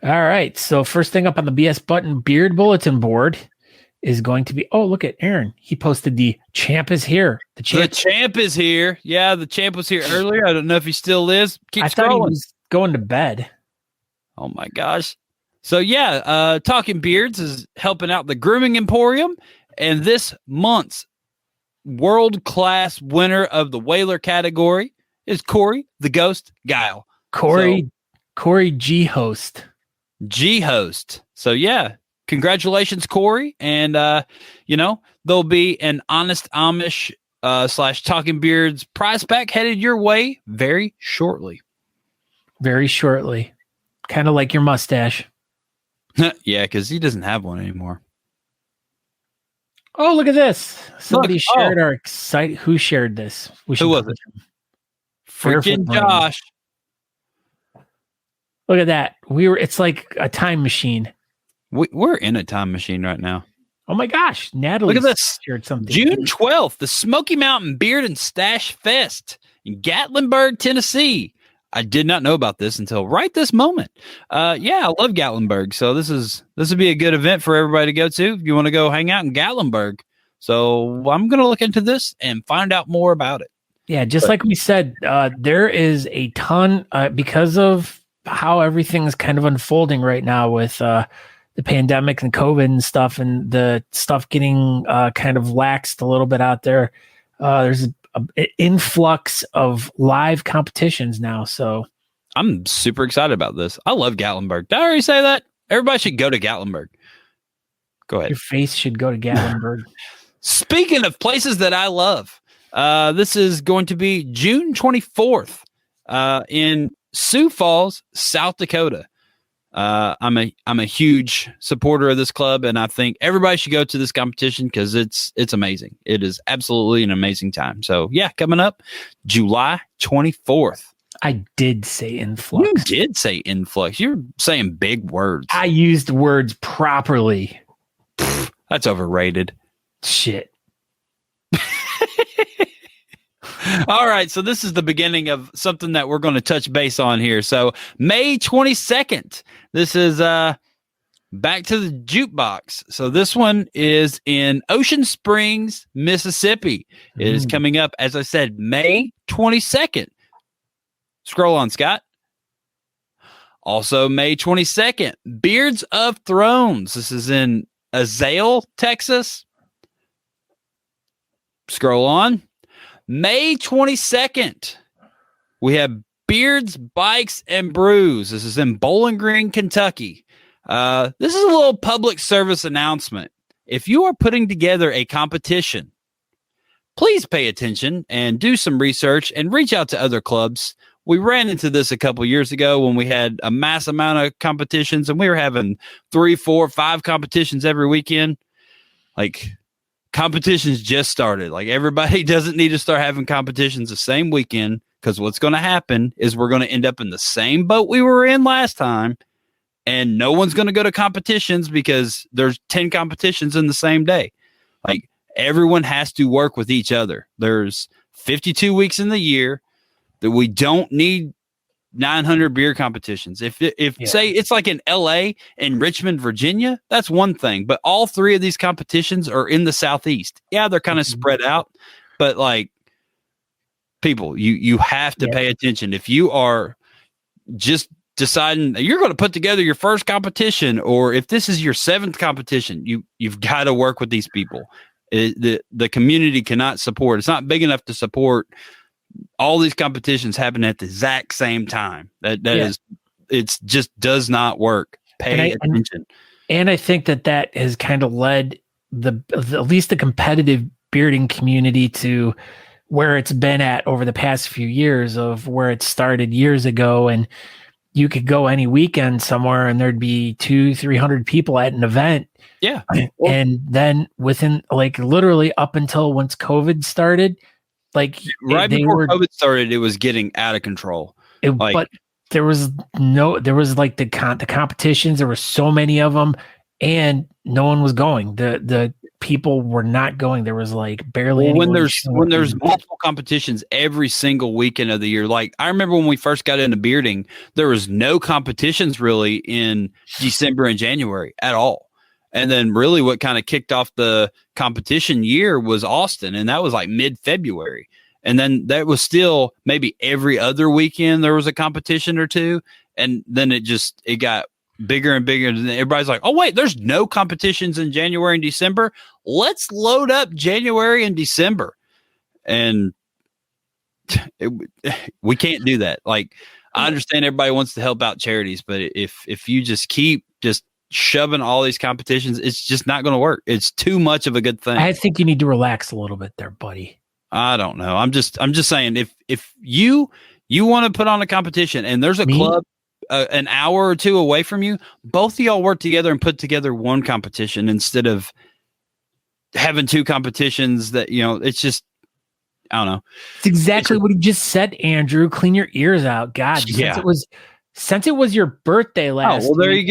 A: All right. So first thing up on the BS Button Beard Bulletin Board is going to be, look at Aaron. He posted the champ is here. The
B: champ is here. Yeah, the champ was here earlier. I don't know if he still is.
A: I thought he was going to bed.
B: Oh my gosh. So yeah, Talking Beards is helping out the Grooming Emporium, and this month's world-class winner of the Whaler category is Corey the Ghost Guile.
A: Corey G Host.
B: G Host. So yeah, congratulations, Corey. And there'll be an Honest Amish / Talking Beards prize pack headed your way very shortly.
A: Very shortly. Kind of like your mustache.
B: Yeah, because he doesn't have one anymore.
A: Oh, look at this. Somebody shared our site. Who shared this?
B: Who was it? Freaking Josh.
A: Look at that. It's like a time machine.
B: We're in a time machine right now.
A: Oh my gosh. Natalie,
B: look at this.
A: Shared something.
B: June 12th, the Smoky Mountain Beard and Stash Fest in Gatlinburg, Tennessee. I did not know about this until right this moment. I love Gatlinburg. So this would be a good event for everybody to go to if you want to go hang out in Gatlinburg. So I'm going to look into this and find out more about it.
A: Yeah, like we said, there is a ton because of how everything's kind of unfolding right now with the pandemic and COVID and stuff, and the stuff getting kind of laxed a little bit out there. There's an influx of live competitions now. So
B: I'm super excited about this. I love Gatlinburg. Did I already say that? Everybody should go to Gatlinburg. Go ahead.
A: Your face should go to Gatlinburg.
B: Speaking of places that I love, this is going to be June 24th in Sioux Falls, South Dakota. I'm a huge supporter of this club, and I think everybody should go to this competition because it's amazing. It is absolutely an amazing time. So yeah, coming up July 24th.
A: I did say influx.
B: You did say influx. You're saying big words.
A: I used words properly.
B: That's overrated.
A: Shit.
B: All right, so this is the beginning of something that we're going to touch base on here. So May 22nd, this is Back to the Jukebox. So this one is in Ocean Springs, Mississippi. It is coming up, as I said, May 22nd. Scroll on, Scott. Also May 22nd, Beards of Thrones. This is in Azale, Texas. Scroll on. May 22nd, we have Beards, Bikes, and Brews. This is in Bowling Green, Kentucky. This is a little public service announcement. If you are putting together a competition, please pay attention and do some research and reach out to other clubs. We ran into this a couple years ago when we had a mass amount of competitions, and we were having 3, 4, 5 competitions every weekend. Like, competitions just started. Like, everybody doesn't need to start having competitions the same weekend, because what's going to happen is we're going to end up in the same boat we were in last time, and no one's going to go to competitions because there's 10 competitions in the same day. Like, everyone has to work with each other. There's 52 weeks in the year that we don't need 900 beer competitions. If say it's like in LA and Richmond, Virginia, that's one thing. But all three of these competitions are in the Southeast. Yeah, they're kind of spread out, but like people, you have to pay attention. If you are just deciding you're going to put together your first competition, or if this is your 7th competition, you've got to work with these people. The community cannot support. It's not big enough to support all these competitions happen at the exact same time. It's just does not work. Pay attention.
A: And I think that has kind of led at least the competitive bearding community to where it's been at over the past few years, of where it started years ago. And you could go any weekend somewhere and there'd be 200-300 people at an event.
B: Yeah.
A: And then within like literally up until once COVID started, like
B: right before COVID started, it was getting out of control.
A: But there was like the competitions. There were so many of them, and no one was going. The people were not going. There was like barely.
B: When there's multiple competitions every single weekend of the year. Like I remember when we first got into bearding, there was no competitions really in December and January at all. And then really what kind of kicked off the competition year was Austin. And that was like mid-February. And then that was still maybe every other weekend there was a competition or two. And then it got bigger and bigger. And everybody's like, oh, wait, there's no competitions in January and December. Let's load up January and December. And we can't do that. Like, I understand everybody wants to help out charities, but if you just keep shoving all these competitions, it's just not going to work. It's too much of a good thing.
A: I think you need to relax a little bit there, buddy.
B: I don't know. I'm just saying if you want to put on a competition and there's a club an hour or two away from you, both of y'all work together and put together one competition instead of having two competitions that, it's just, I don't know.
A: It's exactly what he just said, Andrew. Clean your ears out. God, since it was your birthday last
B: week. There you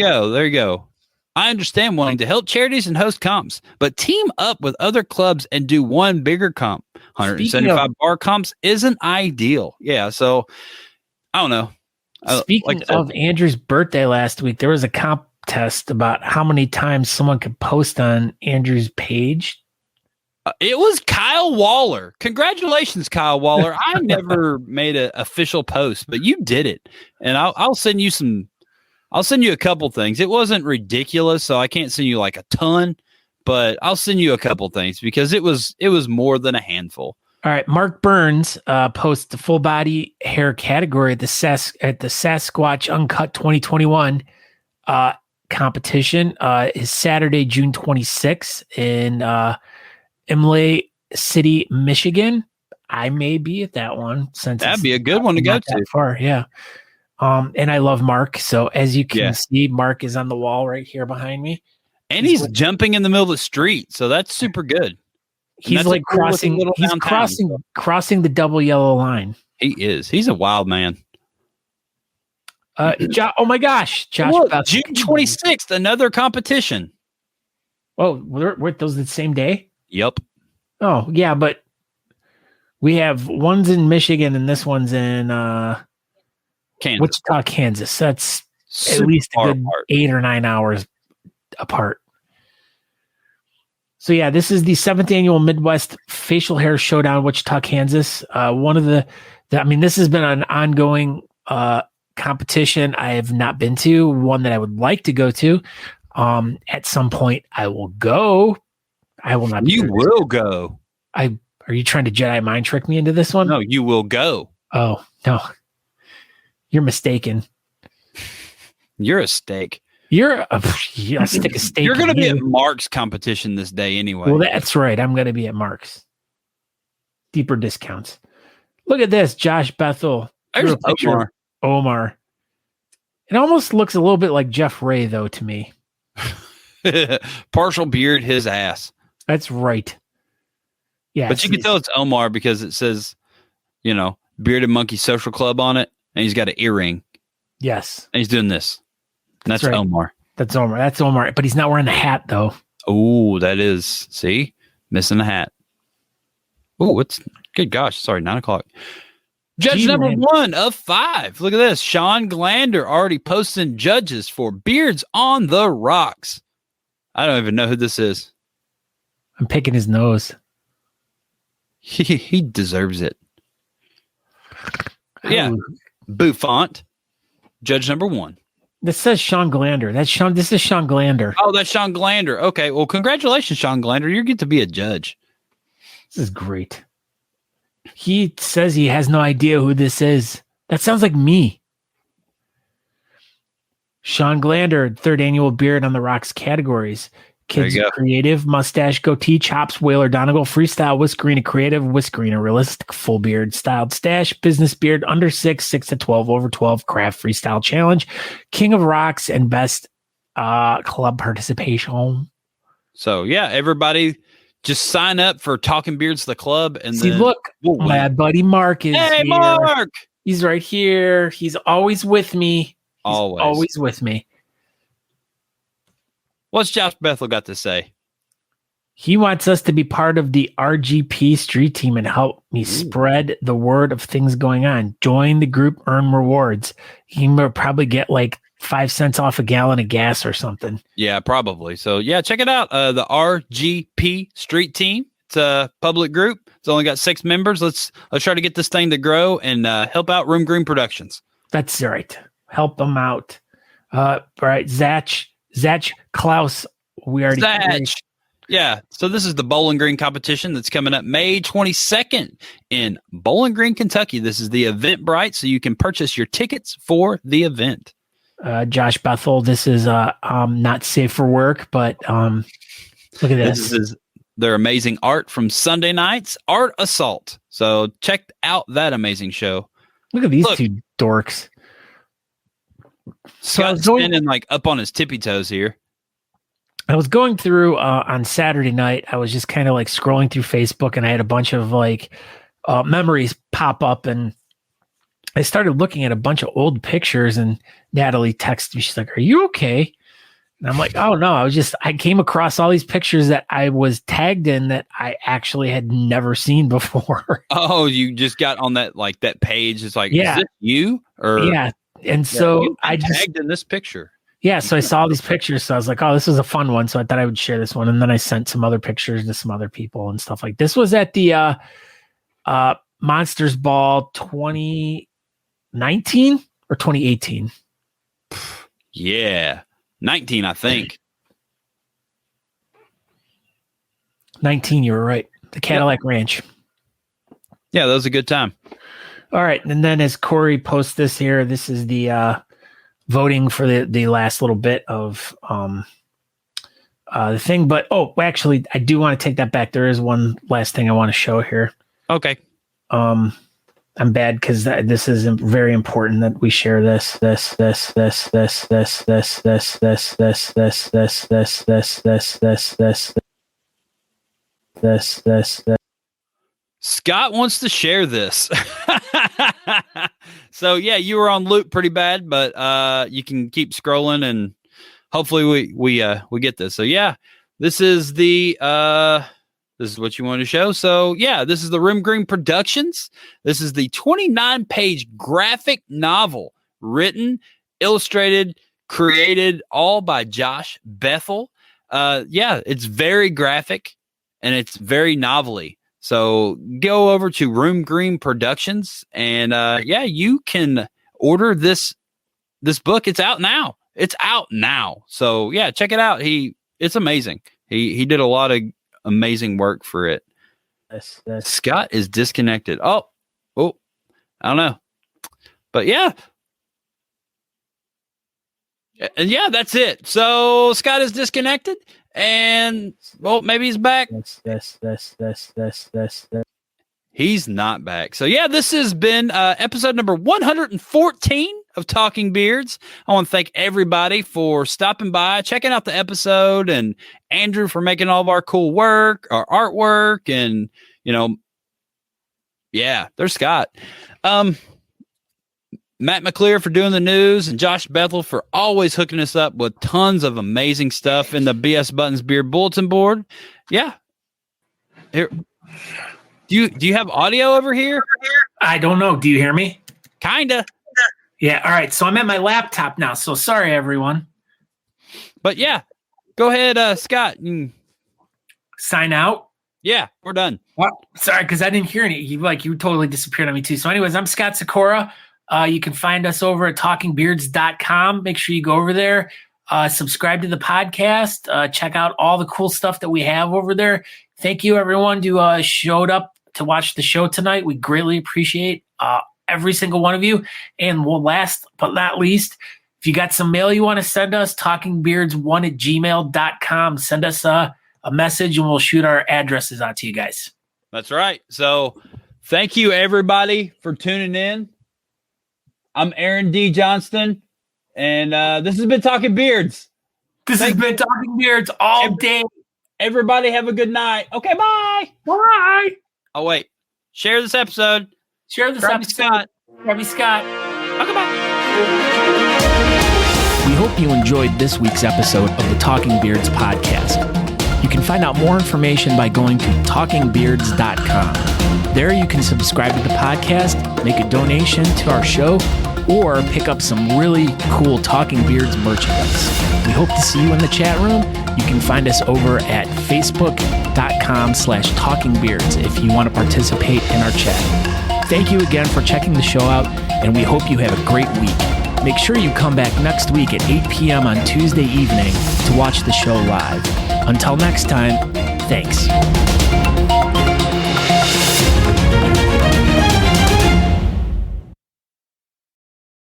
B: go. I understand wanting to help charities and host comps, but team up with other clubs and do one bigger comp. 175 bar comps isn't ideal. Yeah, so I don't know.
A: Speaking of Andrew's birthday last week, there was a contest about how many times someone could post on Andrew's page.
B: It was Kyle Waller. Congratulations, Kyle Waller. I never made an official post, but you did it. And I'll send you a couple things. It wasn't ridiculous, so I can't send you like a ton, but I'll send you a couple things because it was more than a handful.
A: All right, Mark Burns posts the full body hair category at the Sasquatch Uncut 2021 competition is Saturday, June 26th in Imlay City, Michigan. I may be at that one since
B: that'd be a good one to go to.
A: Far, yeah. And I love Mark. So as you can see, Mark is on the wall right here behind me.
B: And he's jumping in the middle of the street. So that's super good.
A: He's like crossing the double yellow line.
B: He is. He's a wild man.
A: Oh my gosh. Josh.
B: June 26th, another competition.
A: Oh, were those the same day?
B: Yep.
A: Oh, yeah, but we have one's in Michigan and this one's in
B: Kansas.
A: Wichita, Kansas. That's at least a good 8 or 9 hours apart. So yeah, this is the 7th annual Midwest Facial Hair Showdown, Wichita, Kansas. This has been an ongoing competition I have not been to, one that I would like to go to. At some point I will go. I will not.
B: You will go.
A: Are you trying to Jedi mind trick me into this one?
B: No, you will go.
A: Oh, no. You're mistaken.
B: You're a steak.
A: I'll stick a steak.
B: You're going to be at Mark's competition this day anyway.
A: Well, that's right. I'm going to be at Mark's. Deeper discounts. Look at this, Josh Bethel.
B: There's a picture.
A: Omar. It almost looks a little bit like Jeff Ray, though, to me.
B: Partial beard, his ass.
A: That's right. Yeah,
B: but you can tell it's Omar because it says, Bearded Monkey Social Club on it, and he's got an earring.
A: Yes,
B: and he's doing this. And that's right. Omar.
A: That's Omar. But he's not wearing the hat, though.
B: Oh, that is. See, missing the hat. Oh, it's good. Gosh, sorry, 9:00. Judge number 1 of 5. Look at this. Sean Glander already posting judges for Beards on the Rocks. I don't even know who this is.
A: I'm picking his nose.
B: He deserves it. Yeah. Buffont. Judge number 1.
A: This says Sean Glander. This is Sean Glander.
B: Oh, that's Sean Glander. Okay. Well, congratulations, Sean Glander. You get to be a judge.
A: This is great. He says he has no idea who this is. That sounds like me. Sean Glander, 3rd annual Beard on the Rocks categories. Kids creative, mustache, goatee, chops, whaler, Donegal, freestyle, whiskerina, creative, whiskerina, realistic, full beard, styled stash, business beard, under 6, 6 to 12, over 12, craft freestyle challenge, king of rocks, and best club participation.
B: So, yeah, everybody just sign up for Talking Beards the Club. And
A: see, look, my buddy Mark is
B: Hey,
A: here.
B: Mark!
A: He's right here. He's always with me.
B: Always
A: with me.
B: What's Josh Bethel got to say?
A: He wants us to be part of the RGP street team and help me spread the word of things going on. Join the group, earn rewards. He will probably get like 5 cents off a gallon of gas or something.
B: Yeah, probably. So, yeah, check it out. The RGP street team. It's a public group. It's only got 6 members. Let's try to get this thing to grow and help out Room Green Productions.
A: That's right. Help them out. Right. Zach Klaus. We already.
B: Zach. Yeah. So this is the Bowling Green competition that's coming up May 22nd in Bowling Green, Kentucky. This is the Eventbrite, so you can purchase your tickets for the event.
A: Josh Bethel. This is not safe for work, but look at this.
B: This is their amazing art from Sunday nights, Art Assault. So check out that amazing show.
A: Look at these two dorks.
B: Scott's standing like up on his tippy toes here.
A: I was going through on Saturday night. I was just kind of like scrolling through Facebook, and I had a bunch of like memories pop up, and I started looking at a bunch of old pictures. And Natalie texted me. She's like, "Are you okay?" And I'm like, "Oh no, I came across all these pictures that I was tagged in that I actually had never seen before."
B: Oh, you just got on that page. It's like,
A: yeah,
B: is this you? Or
A: yeah. And so I just
B: tagged in this picture.
A: Yeah, so I saw these pictures. So I was like, "Oh, this is a fun one." So I thought I would share this one, and then I sent some other pictures to some other people and stuff like this. Was at the Monsters Ball 2019 or 2018?
B: Yeah, 19, I think.
A: 19. You were right. The Cadillac Ranch.
B: Yeah, that was a good time.
A: All right, and then as Corey posts this here, this is the voting for the last little bit of the thing. But actually, I do want to take that back. There is one last thing I want to show here.
B: Okay.
A: I'm bad because this is very important that we share this.
B: Scott wants to share this. So yeah, you were on loop pretty bad, but you can keep scrolling and hopefully we get this. So yeah, this is what you want to show. So yeah, this is the Room Green Productions. This is the 29-page graphic novel written, illustrated, created all by Josh Bethel. Yeah, it's very graphic and it's very novelly. So go over to Room Green Productions and yeah, you can order this book. It's out now. So yeah, check it out. It's amazing. He did a lot of amazing work for it. Scott is disconnected. Oh, I don't know. But yeah. And yeah, that's it. So Scott is disconnected. And maybe he's back. He's not back. So yeah, this has been episode number 114 of Talking Beards. I want to thank everybody for stopping by, checking out the episode, and Andrew for making all of our cool work, our artwork, and yeah, there's Scott. Matt McClear for doing the news, and Josh Bethel for always hooking us up with tons of amazing stuff in the BS Buttons Beard bulletin board. Yeah. Here. Do you have audio over here?
D: I don't know. Do you hear me?
B: Kinda.
D: Yeah. All right. So I'm at my laptop now. So sorry, everyone.
B: But yeah, go ahead, Scott.
D: Sign out.
B: Yeah, we're done.
D: What? Sorry, because I didn't hear any. You totally disappeared on me too. So anyways, I'm Scott Sikora. You can find us over at talkingbeards.com. Make sure you go over there. Subscribe to the podcast. Check out all the cool stuff that we have over there. Thank you, everyone, who showed up to watch the show tonight. We greatly appreciate every single one of you. And last but not least, if you got some mail you want to send us, talkingbeards1@gmail.com. Send us a message and we'll shoot our addresses out to you guys.
B: That's right. So thank you, everybody, for tuning in. I'm Aaron D. Johnston, and this has been Talking Beards.
D: This has been Talking Beards all day.
B: Everybody have a good night. Okay, bye.
D: Bye.
B: Oh, wait. Share this episode.
D: Share this episode.
B: Scott.
D: Ravi Scott.
B: Okay, bye.
A: We hope you enjoyed this week's episode of the Talking Beards podcast. You can find out more information by going to talkingbeards.com. There you can subscribe to the podcast, make a donation to our show, or pick up some really cool Talking Beards merchandise. We hope to see you in the chat room. You can find us over at facebook.com/talkingbeards if you want to participate in our chat. Thank you again for checking the show out, and we hope you have a great week. Make sure you come back next week at 8 p.m. on Tuesday evening to watch the show live. Until next time, thanks.